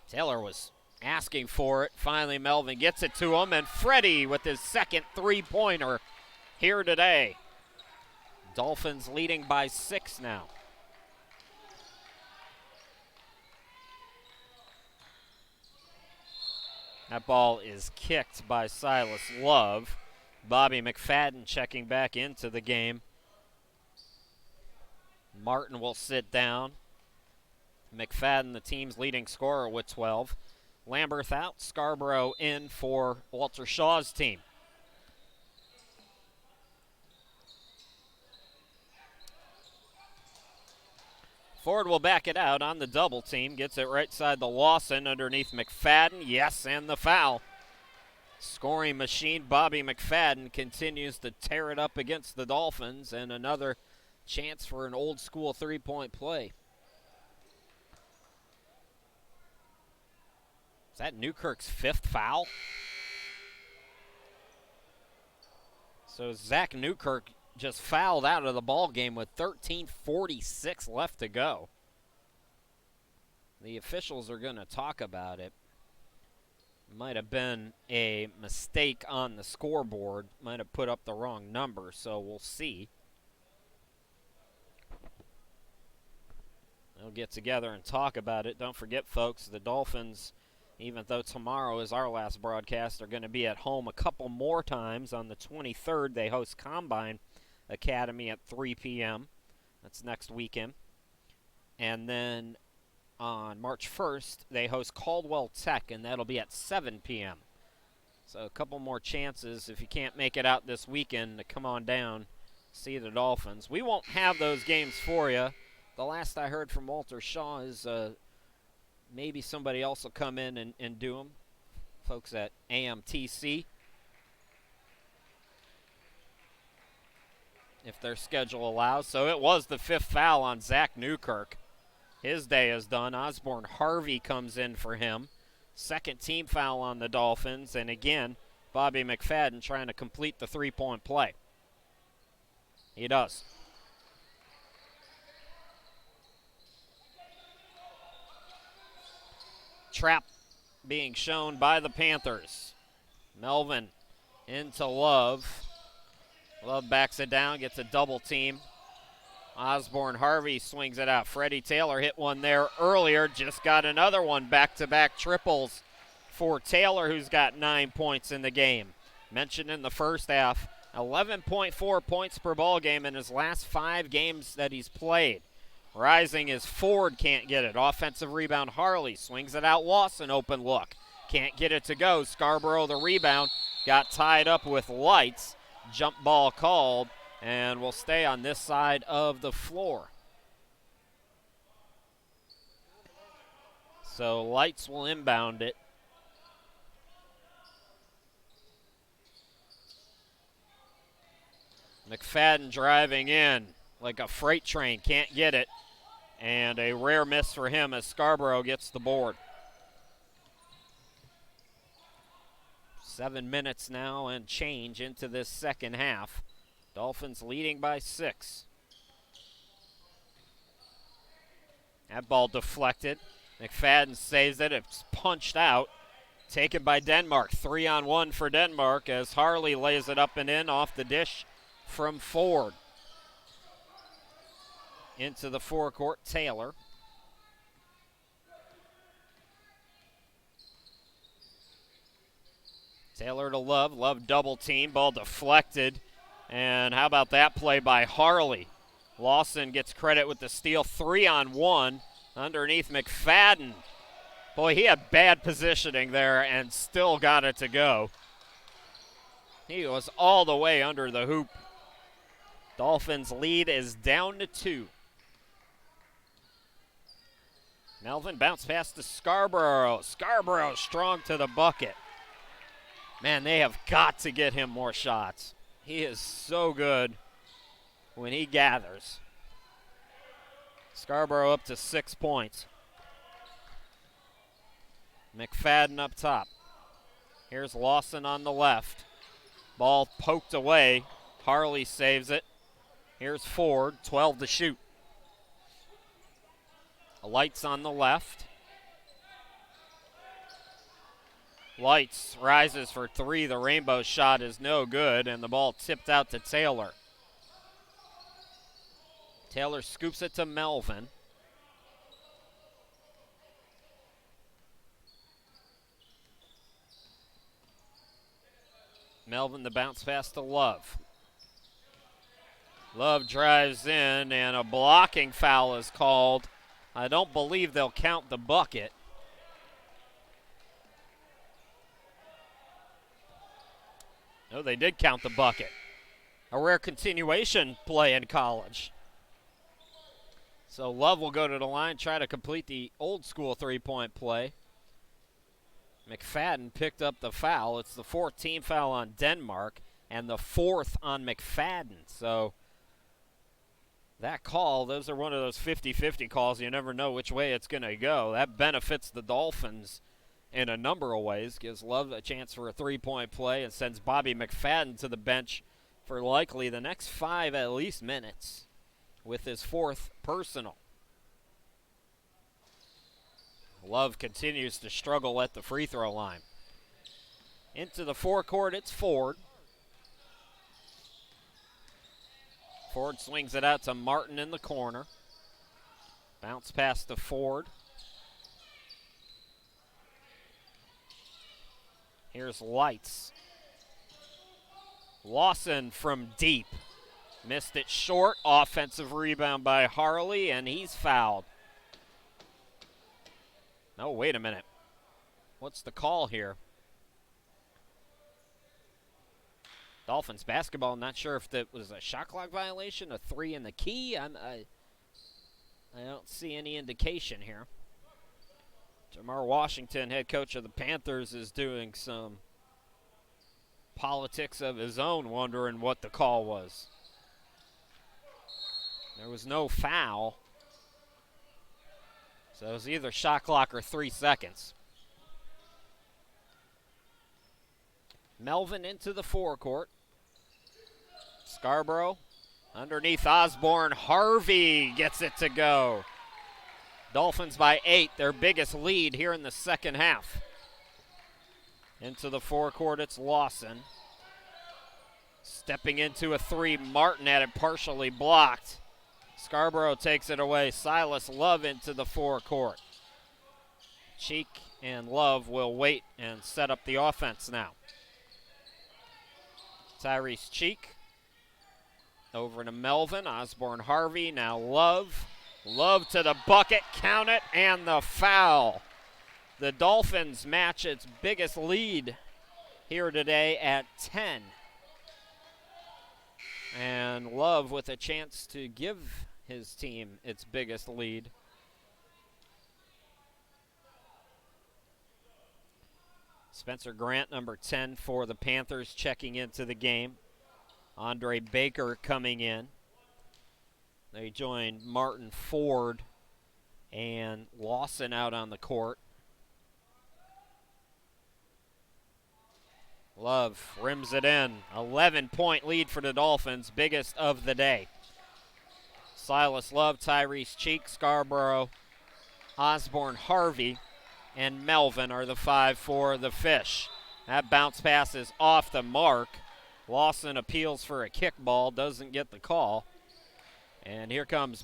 Taylor was asking for it. Finally, Melvin gets it to him, and Freddie with his second 3-pointer here today. Dolphins leading by 6 now. That ball is kicked by Silas Love. Bobby McFadden checking back into the game. Martin will sit down. McFadden, the team's leading scorer, with 12. Lamberth out, Scarborough in for Walter Shaw's team. Ford will back it out on the double team. Gets it right side to Lawson underneath McFadden. Yes, and the foul. Scoring machine Bobby McFadden continues to tear it up against the Dolphins, and another chance for an old school three-point play. Is that Newkirk's 5th foul? So Zach Newkirk just fouled out of the ball game with 13:46 left to go. The officials are going to talk about it. Might have been a mistake on the scoreboard. Might have put up the wrong number, so we'll see. They'll get together and talk about it. Don't forget, folks, the Dolphins, even though tomorrow is our last broadcast, are going to be at home a couple more times. On the 23rd, they host Combine Academy at 3 p.m. That's next weekend. And then on March 1st, they host Caldwell Tech, and that'll be at 7 p.m. So a couple more chances, if you can't make it out this weekend, to come on down, see the Dolphins. We won't have those games for you. The last I heard from Walter Shaw is maybe somebody else will come in and do them. Folks at AMTC. If their schedule allows. So it was the 5th foul on Zach Newkirk. His day is done. Osborne Harvey comes in for him. 2nd team foul on the Dolphins. And again, Bobby McFadden trying to complete the three-point play. He does. Trap being shown by the Panthers. Melvin into Love. Love backs it down, gets a double team. Osborne Harvey swings it out. Freddie Taylor hit one there earlier, just got another one. Back-to-back triples for Taylor, who's got 9 points in the game. Mentioned in the first half, 11.4 points per ball game in his last 5 games that he's played. Rising is Ford, can't get it. Offensive rebound, Harley swings it out. Lawson, open look. Can't get it to go. Scarborough, the rebound, got tied up with Lights. Jump ball called, and will stay on this side of the floor. So Lights will inbound it. McFadden driving in like a freight train, can't get it. And a rare miss for him as Scarborough gets the board. 7 minutes now and change into this second half. Dolphins leading by 6. That ball deflected. McFadden saves it. It's punched out. Taken by Denmark. 3-on-1 for Denmark as Harley lays it up and in off the dish from Ford. Into the forecourt, Taylor. Taylor to Love. Love double team. Ball deflected. And how about that play by Harley? Lawson gets credit with the steal. 3-on-1 underneath McFadden. Boy, he had bad positioning there and still got it to go. He was all the way under the hoop. Dolphins lead is down to 2. Melvin bounce pass to Scarborough. Scarborough strong to the bucket. Man, they have got to get him more shots. He is so good when he gathers. Scarborough up to 6 points. McFadden up top. Here's Lawson on the left. Ball poked away. Harley saves it. Here's Ford, 12 to shoot. Lights on the left. Lights rises for 3. The rainbow shot is no good, and the ball tipped out to Taylor. Taylor scoops it to Melvin. Melvin the bounce pass to Love. Love drives in, and a blocking foul is called. I don't believe they'll count the bucket. No, they did count the bucket. A rare continuation play in college. So Love will go to the line, try to complete the old school three-point play. McFadden picked up the foul. It's the 14th foul on Denmark and the 4th on McFadden. So that call, those are one of those 50-50 calls. You never know which way it's going to go. That benefits the Dolphins in a number of ways. Gives Love a chance for a three-point play and sends Bobby McFadden to the bench for likely the next 5 at least minutes with his 4th personal. Love continues to struggle at the free throw line. Into the forecourt, it's Ford. Ford swings it out to Martin in the corner. Bounce pass to Ford. Here's Lights. Lawson from deep. Missed it short. Offensive rebound by Harley, and he's fouled. No, wait a minute. What's the call here? Dolphins basketball, not sure if that was a shot clock violation, a 3 in the key. I don't see any indication here. Jamar Washington, head coach of the Panthers, is doing some politics of his own, wondering what the call was. There was no foul. So it was either shot clock or 3 seconds. Melvin into the forecourt. Scarborough underneath Osborne. Harvey gets it to go. Dolphins by 8, their biggest lead here in the second half. Into the forecourt, it's Lawson. Stepping into a 3, Martin had it partially blocked. Scarborough takes it away. Silas Love into the forecourt. Cheek and Love will wait and set up the offense now. Tyrese Cheek over to Melvin. Osborne Harvey, now Love. Love to the bucket, count it, and the foul. The Dolphins match its biggest lead here today at 10. And Love with a chance to give his team its biggest lead. Spencer Grant, number 10 for the Panthers, checking into the game. Andre Baker coming in. They joined Martin Ford and Lawson out on the court. Love rims it in. 11-point lead for the Dolphins, biggest of the day. Silas Love, Tyrese Cheek, Scarborough, Osborne Harvey, and Melvin are the 5 for the Fish. That bounce pass is off the mark. Lawson appeals for a kickball, doesn't get the call. And here comes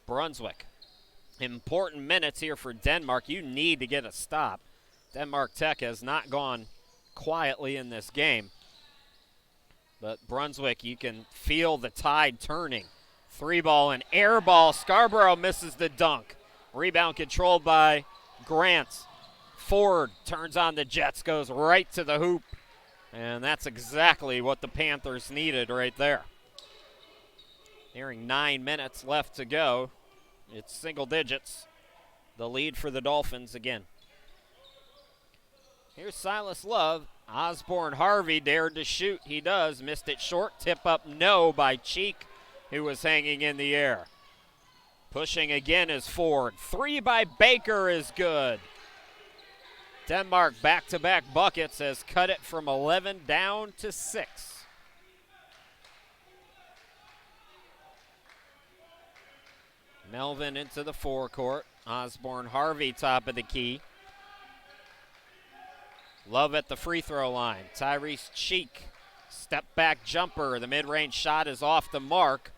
Brunswick. Important minutes here for Denmark. You need to get a stop. Denmark Tech has not gone quietly in this game. But Brunswick, you can feel the tide turning. 3-ball and air ball. Scarborough misses the dunk. Rebound controlled by Grant. Ford turns on the Jets, goes right to the hoop. And that's exactly what the Panthers needed right there. Nearing 9 minutes left to go. It's single digits. The lead for the Dolphins again. Here's Silas Love. Osborne Harvey dared to shoot. He does. Missed it short. Tip up no by Cheek, who was hanging in the air. Pushing again is Ford. 3 by Baker is good. Denmark back-to-back buckets has cut it from 11 down to 6. Melvin into the forecourt. Osborne Harvey top of the key. Love at the free throw line. Tyrese Cheek, step back jumper. The mid-range shot is off the mark.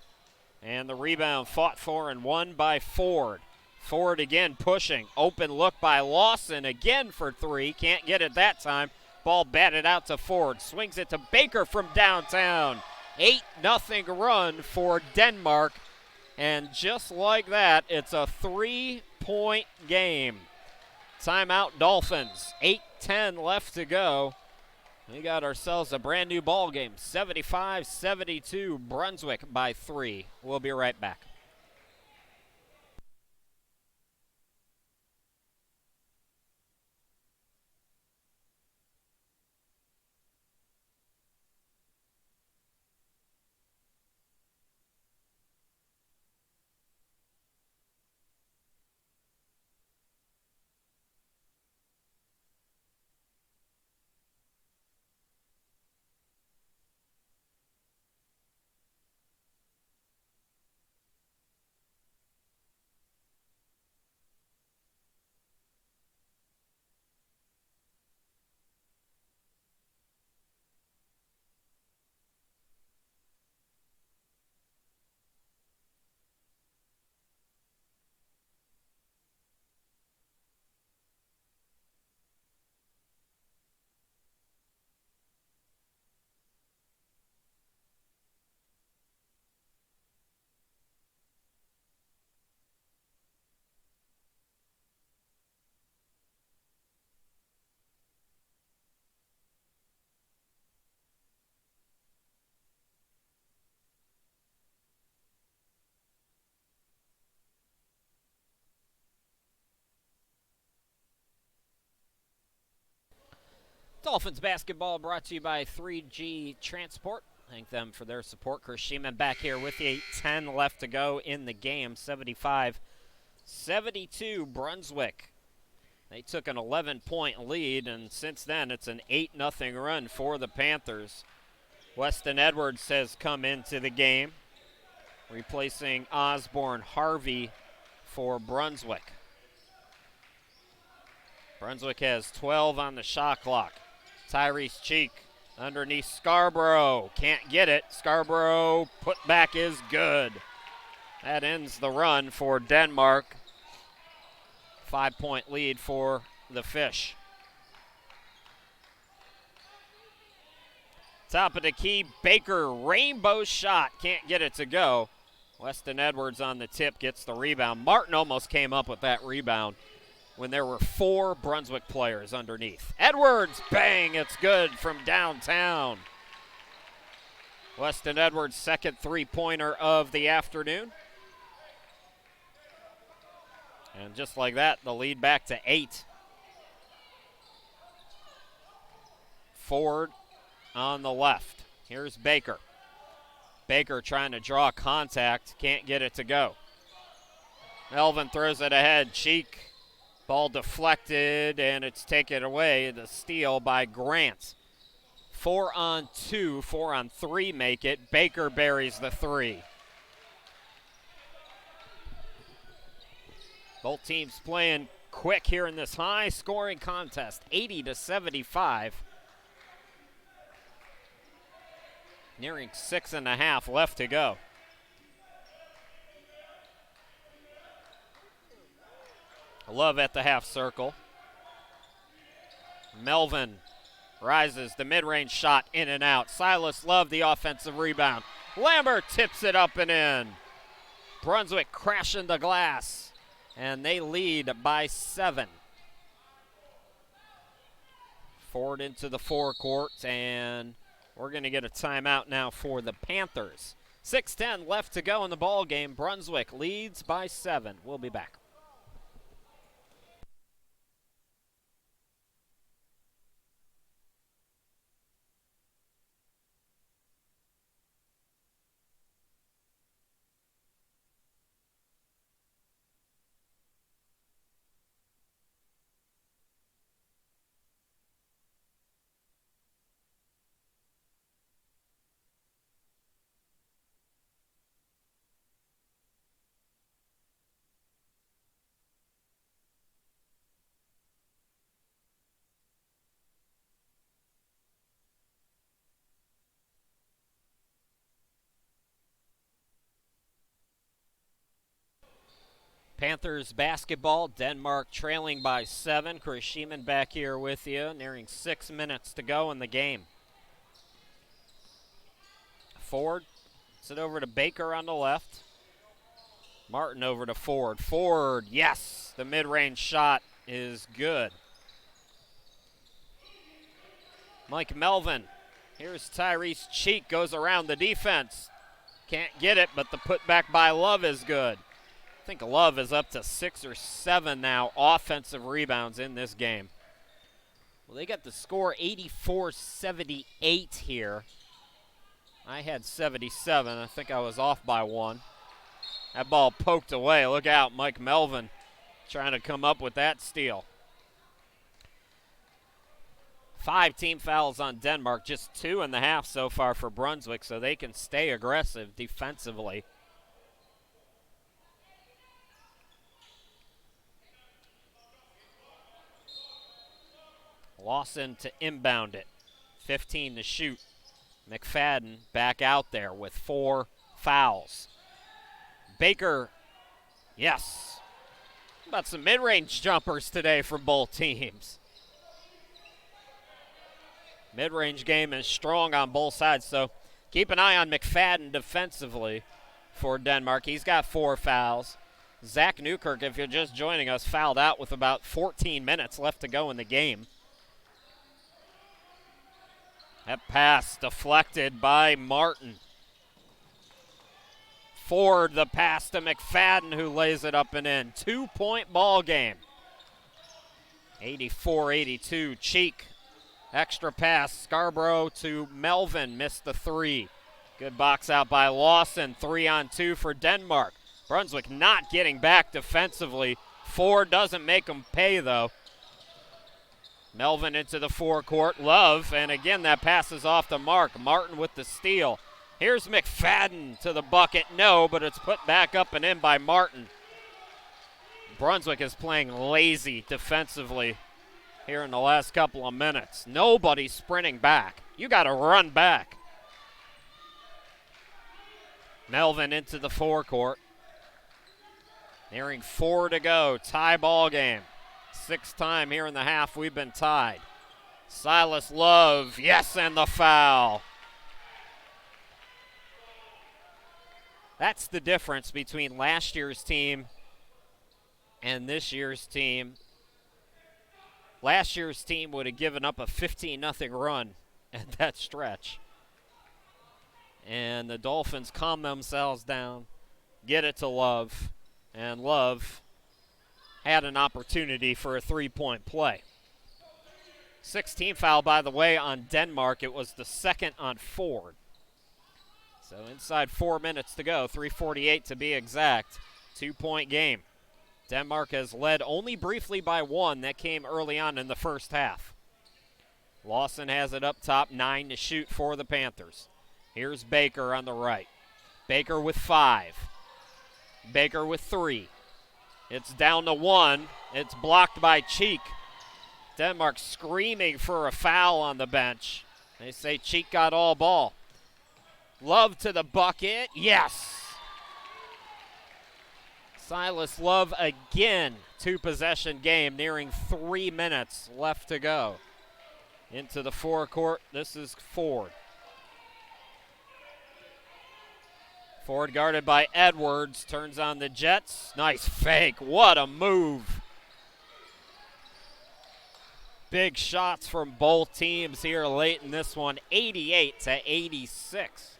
And the rebound fought for and won by Ford. Ford again pushing. Open look by Lawson again for 3. Can't get it that time. Ball batted out to Ford. Swings it to Baker from downtown. 8-0 run for Denmark. And just like that, it's a 3-point game. Timeout Dolphins. 8:10 left to go. We got ourselves a brand new ball game. 75-72, Brunswick by 3. We'll be right back. Dolphins basketball brought to you by 3G Transport. Thank them for their support. Chris Sheeman back here with you. 10 left to go in the game. 75-72 Brunswick. They took an 11-point lead, and since then it's an 8-0 run for the Panthers. Weston Edwards has come into the game, replacing Osborne Harvey for Brunswick. Brunswick has 12 on the shot clock. Tyrese Cheek underneath Scarborough. Can't get it. Scarborough putback is good. That ends the run for Denmark. 5-point lead for the Fish. Top of the key, Baker, rainbow shot. Can't get it to go. Weston Edwards on the tip gets the rebound. Martin almost came up with that rebound when there were 4 Brunswick players underneath. Edwards, bang, it's good from downtown. Weston Edwards' second three-pointer of the afternoon. And just like that, the lead back to 8. Ford on the left. Here's Baker. Baker trying to draw contact, can't get it to go. Melvin throws it ahead. Cheek. Ball deflected, and it's taken away. The steal by Grant. 4 on 2, 4 on 3 make it. Baker buries the 3. Both teams playing quick here in this high-scoring contest, 80-75. Nearing 6.5 left to go. Love at the half circle. Melvin rises, the mid-range shot in and out. Silas Love the offensive rebound. Lambert tips it up and in. Brunswick crashing the glass, and they lead by 7. Forward into the forecourt, and we're going to get a timeout now for the Panthers. 6:10 left to go in the ball game. Brunswick leads by 7. We'll be back. Panthers basketball, Denmark trailing by 7. Chris Sheeman back here with you, nearing 6 minutes to go in the game. Ford, sit over to Baker on the left. Martin over to Ford. Ford, yes, the mid-range shot is good. Mike Melvin. Here's Tyrese Cheek, goes around the defense. Can't get it, but the putback by Love is good. I think Love is up to 6 or 7 now offensive rebounds in this game. Well, they got the score 84-78 here. I had 77. I think I was off by 1. That ball poked away. Look out, Mike Melvin trying to come up with that steal. 5 team fouls on Denmark, just 2.5 so far for Brunswick, so they can stay aggressive defensively. Lawson to inbound it. 15 to shoot. McFadden back out there with 4 fouls. Baker, yes. How about some mid-range jumpers today from both teams? Mid-range game is strong on both sides, so keep an eye on McFadden defensively for Denmark. He's got 4 fouls. Zach Newkirk, if you're just joining us, fouled out with about 14 minutes left to go in the game. That pass deflected by Martin. Ford, the pass to McFadden, who lays it up and in. 2-point ball game. 84-82. Cheek, extra pass. Scarborough to Melvin, missed the 3. Good box out by Lawson. 3-on-2 for Denmark. Brunswick not getting back defensively. Ford doesn't make them pay, though. Melvin into the forecourt. Love, and again that passes off to Mark. Martin with the steal. Here's McFadden to the bucket. No, but it's put back up and in by Martin. Brunswick is playing lazy defensively here in the last couple of minutes. Nobody's sprinting back. You got to run back. Melvin into the forecourt. Nearing 4 to go. Tie ball game. 6th time here in the half we've been tied. Silas Love, yes, and the foul. That's the difference between last year's team and this year's team. Last year's team would have given up a 15-0 run at that stretch. And the Dolphins calm themselves down, get it to Love, and Love had an opportunity for a 3-point play. 16 foul, by the way, on Denmark. It was the 2nd on Ford. So inside 4 minutes to go, 3:48 to be exact. 2-point game. Denmark has led only briefly by 1. That came early on in the first half. Lawson has it up top, 9 to shoot for the Panthers. Here's Baker on the right. Baker with 5. Baker with 3. It's down to 1. It's blocked by Cheek. Denmark screaming for a foul on the bench. They say Cheek got all ball. Love to the bucket. Yes. Silas Love again. 2-possession game, nearing 3 minutes left to go. Into the forecourt. This is Ford. Ford guarded by Edwards, turns on the Jets. Nice fake, what a move. Big shots from both teams here late in this one, 88-86.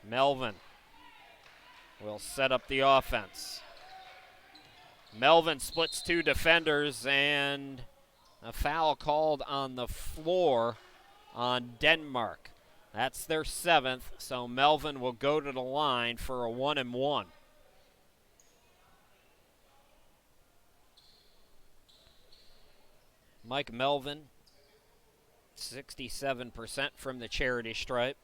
Melvin will set up the offense. Melvin splits 2 defenders, and a foul called on the floor on Denmark. That's their 7th, so Melvin will go to the line for a 1-and-1. Mike Melvin, 67% from the charity stripe.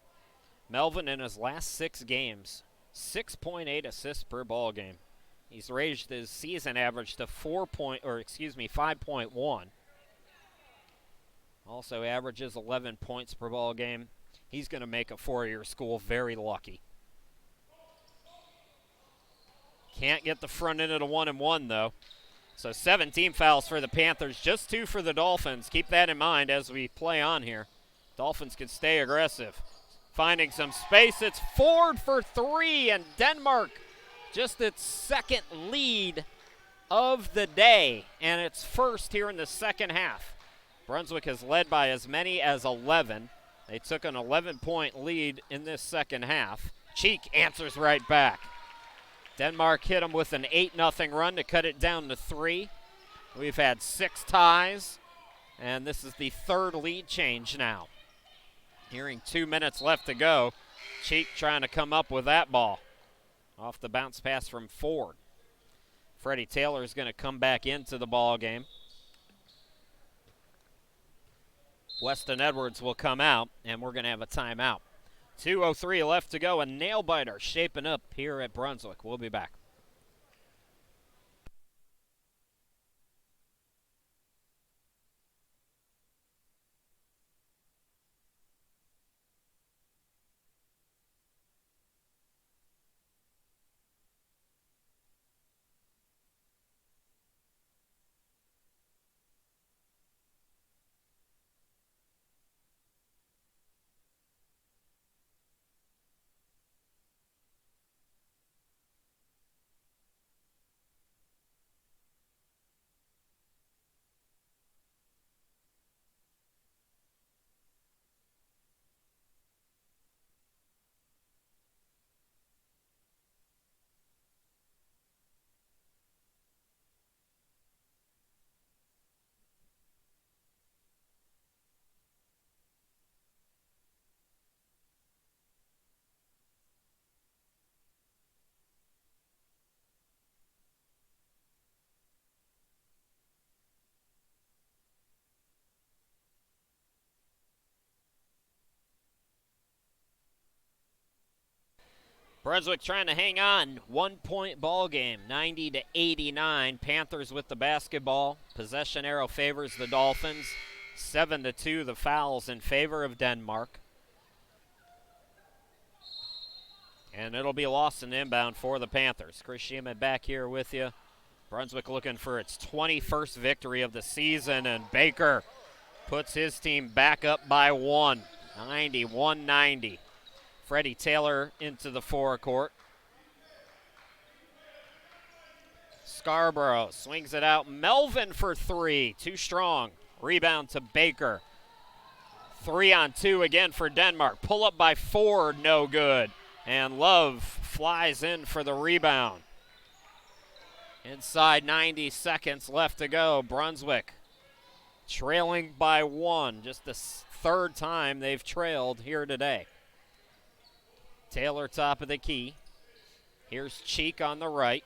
Melvin in his last 6 games, 6.8 assists per ball game. He's raised his season average to 5.1. Also averages 11 points per ball game. He's going to make a 4-year school very lucky. Can't get the front end of the 1-and-1 though. So 17 fouls for the Panthers, just 2 for the Dolphins. Keep that in mind as we play on here. Dolphins can stay aggressive. Finding some space, it's Ford for 3, and Denmark just its 2nd lead of the day, and it's first here in the second half. Brunswick has led by as many as 11. They took an 11-point lead in this second half. Cheek answers right back. Denmark hit them with an 8-0 run to cut it down to 3. We've had 6 ties, and this is the third lead change now. Hearing 2 minutes left to go. Cheek trying to come up with that ball. Off the bounce pass from Ford. Freddie Taylor is going to come back into the ball game. Weston Edwards will come out, and we're going to have a timeout. 2:03 left to go. A nail-biter shaping up here at Brunswick. We'll be back. Brunswick trying to hang on. 1-point ball game, 90-89. Panthers with the basketball. Possession arrow favors the Dolphins. 7-2 the fouls in favor of Denmark. And it'll be lost in inbound for the Panthers. Chris Sheeman back here with you. Brunswick looking for its 21st victory of the season, and Baker puts his team back up by 1, 91-90. Freddie Taylor into the forecourt. Scarborough swings it out. Melvin for 3. Too strong. Rebound to Baker. 3-on-2 again for Denmark. Pull up by Ford. No good. And Love flies in for the rebound. Inside 90 seconds left to go. Brunswick trailing by 1. Just the third time they've trailed here today. Taylor top of the key. Here's Cheek on the right.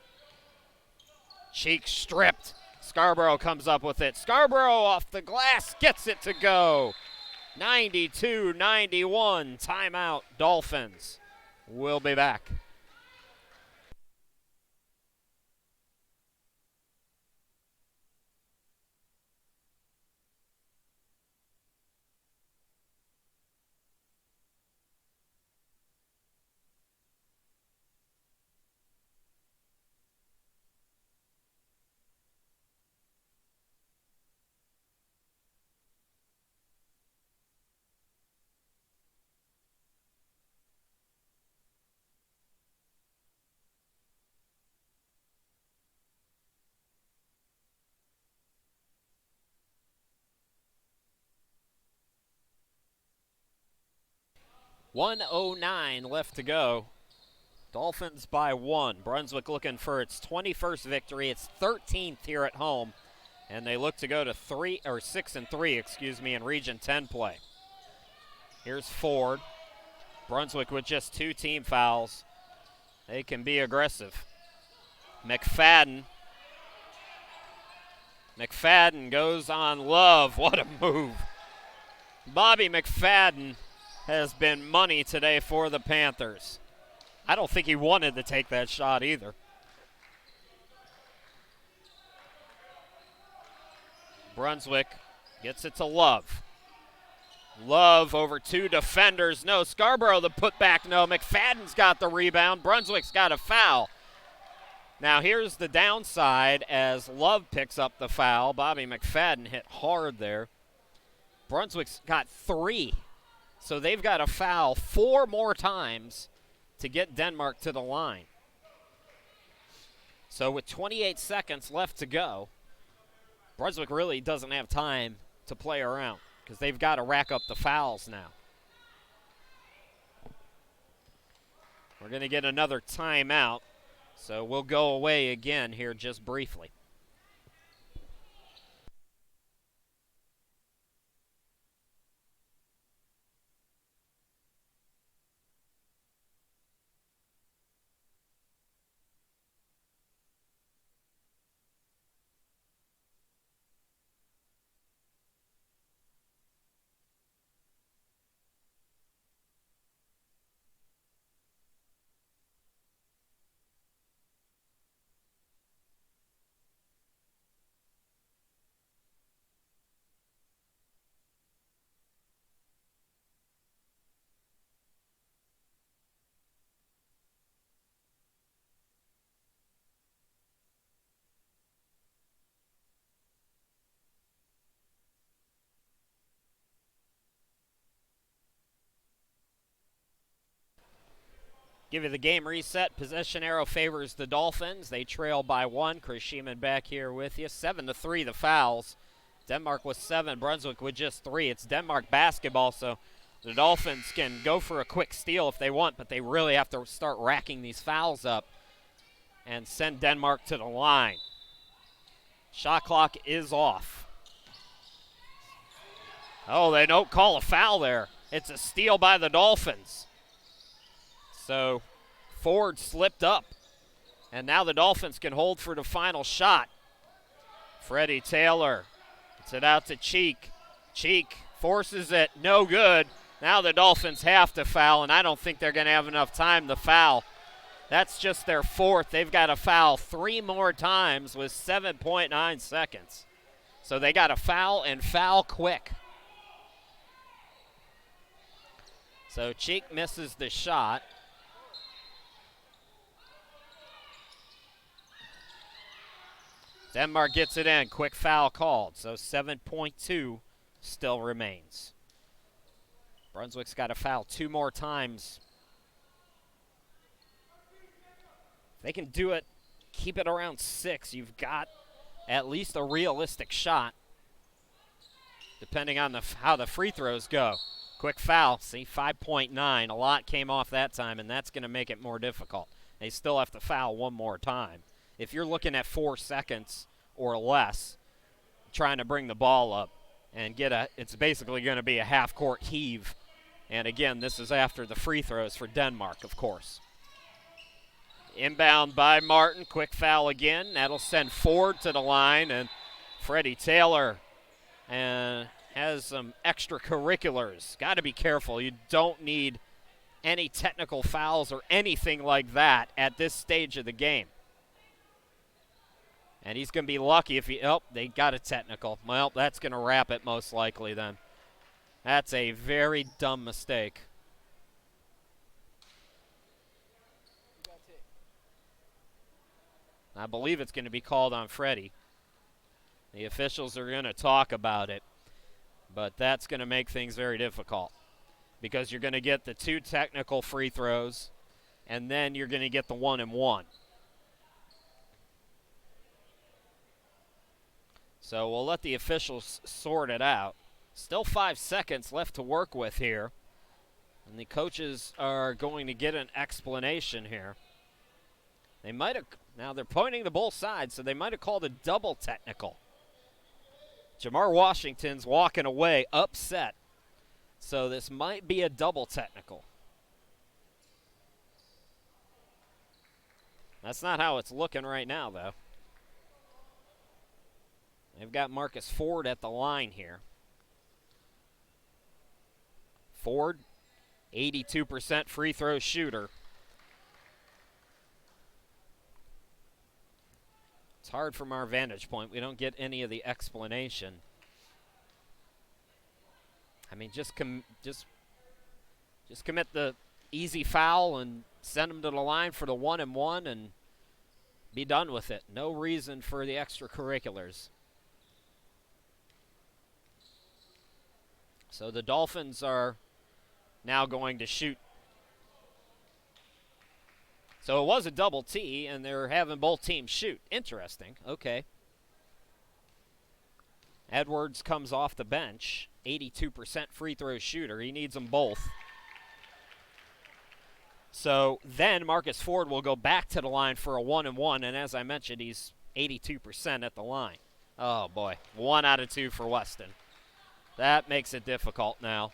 Cheek stripped. Scarborough comes up with it. Scarborough off the glass, gets it to go. 92-91, timeout Dolphins. We'll be back. .109 left to go. Dolphins by 1. Brunswick looking for its 21st victory. It's 13th here at home, and they look to go to 6-3, in Region 10 play. Here's Ford. Brunswick with just 2 team fouls. They can be aggressive. McFadden goes on Love. What a move. Bobby McFadden has been money today for the Panthers. I don't think he wanted to take that shot either. Brunswick gets it to Love. Love over 2 defenders. No, Scarborough the putback. No, McFadden's got the rebound. Brunswick's got a foul. Now here's the downside as Love picks up the foul. Bobby McFadden hit hard there. Brunswick's got 3. So they've got to foul 4 more times to get Denmark to the line. So with 28 seconds left to go, Brunswick really doesn't have time to play around because they've got to rack up the fouls now. We're going to get another timeout, so we'll go away again here just briefly. Give you the game reset. Possession arrow favors the Dolphins. They trail by 1. Chris Sheeman back here with you. 7-3 the fouls. Denmark with 7, Brunswick with just 3. It's Denmark basketball, so the Dolphins can go for a quick steal if they want, but they really have to start racking these fouls up and send Denmark to the line. Shot clock is off. Oh, they don't call a foul there. It's a steal by the Dolphins. So Ford slipped up, and now the Dolphins can hold for the final shot. Freddie Taylor gets it out to Cheek. Cheek forces it, no good. Now the Dolphins have to foul, and I don't think they're going to have enough time to foul. That's just their 4th. They've got to foul 3 more times with 7.9 seconds. So they got to foul and foul quick. So Cheek misses the shot. Denmark gets it in. Quick foul called. So 7.2 still remains. Brunswick's got to foul 2 more times. If they can do it, keep it around 6, you've got at least a realistic shot, depending on how the free throws go. Quick foul. See, 5.9. A lot came off that time, and that's going to make it more difficult. They still have to foul 1 more time. If you're looking at 4 seconds or less trying to bring the ball up and it's basically going to be a half-court heave. And again, this is after the free throws for Denmark, of course. Inbound by Martin. Quick foul again. That'll send Ford to the line, and Freddie Taylor has some extracurriculars. Got to be careful. You don't need any technical fouls or anything like that at this stage of the game. And he's going to be lucky if they got a technical. Well, that's going to wrap it most likely then. That's a very dumb mistake. I believe it's going to be called on Freddie. The officials are going to talk about it, but that's going to make things very difficult because you're going to get the 2 technical free throws, and then you're going to get the 1-and-1. So we'll let the officials sort it out. Still 5 seconds left to work with here. And the coaches are going to get an explanation here. They might have, now they're pointing to both sides, so they might have called a double technical. Jamar Washington's walking away upset. So this might be a double technical. That's not how it's looking right now, though. They've got Marcus Ford at the line here. Ford, 82% free throw shooter. It's hard from our vantage point. We don't get any of the explanation. I mean, just commit the easy foul and send them to the line for the 1-and-1 and be done with it. No reason for the extracurriculars. So the Dolphins are now going to shoot. So it was a double T, and they're having both teams shoot. Interesting. Okay. Edwards comes off the bench, 82% free throw shooter. He needs them both. So then Marcus Ford will go back to the line for a 1-and-1, and as I mentioned, he's 82% at the line. Oh, boy. 1 out of 2 for Weston. That makes it difficult now.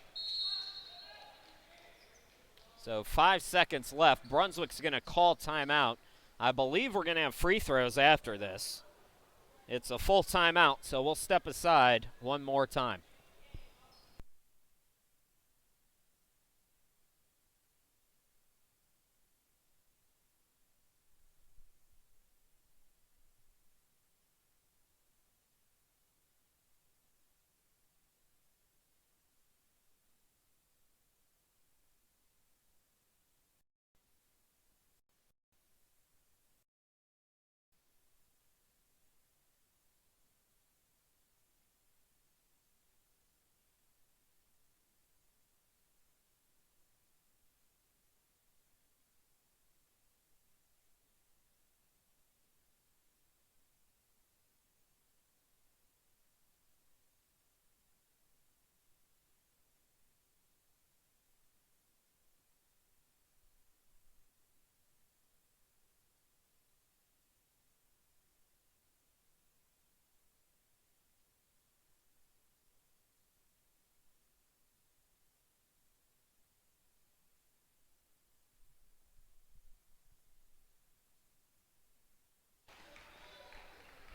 So 5 seconds left. Brunswick's going to call timeout. I believe we're going to have free throws after this. It's a full timeout, so we'll step aside one more time.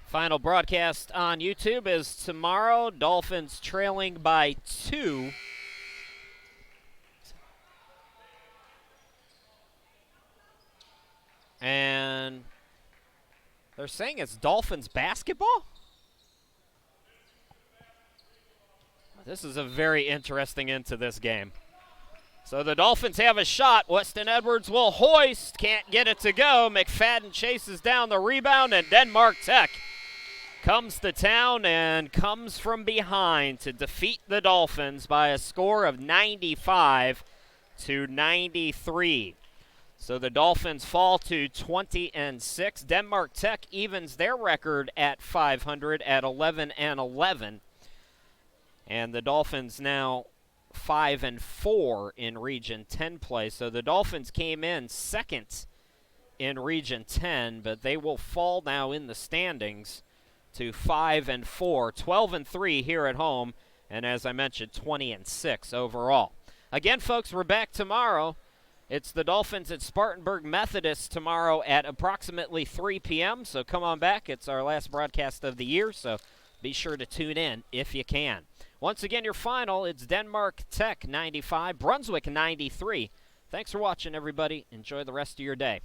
Final broadcast on YouTube is tomorrow. Dolphins trailing by 2. And they're saying it's Dolphins basketball? This is a very interesting end to this game. So the Dolphins have a shot. Weston Edwards will hoist. Can't get it to go. McFadden chases down the rebound, and Denmark Tech comes to town and comes from behind to defeat the Dolphins by a score of 95-93. So the Dolphins fall to 20-6. Denmark Tech evens their record at 500 at 11-11. And the Dolphins now 5-4 in Region 10 play. So the Dolphins came in second in Region 10, but they will fall now in the standings to 5-4, 12-3 here at home, and as I mentioned, 20-6 overall. Again, folks, we're back tomorrow. It's the Dolphins at Spartanburg Methodist tomorrow at approximately 3 p.m., so come on back. It's our last broadcast of the year, so be sure to tune in if you can. Once again, your final, it's Denmark Tech 95, Brunswick 93. Thanks for watching, everybody. Enjoy the rest of your day.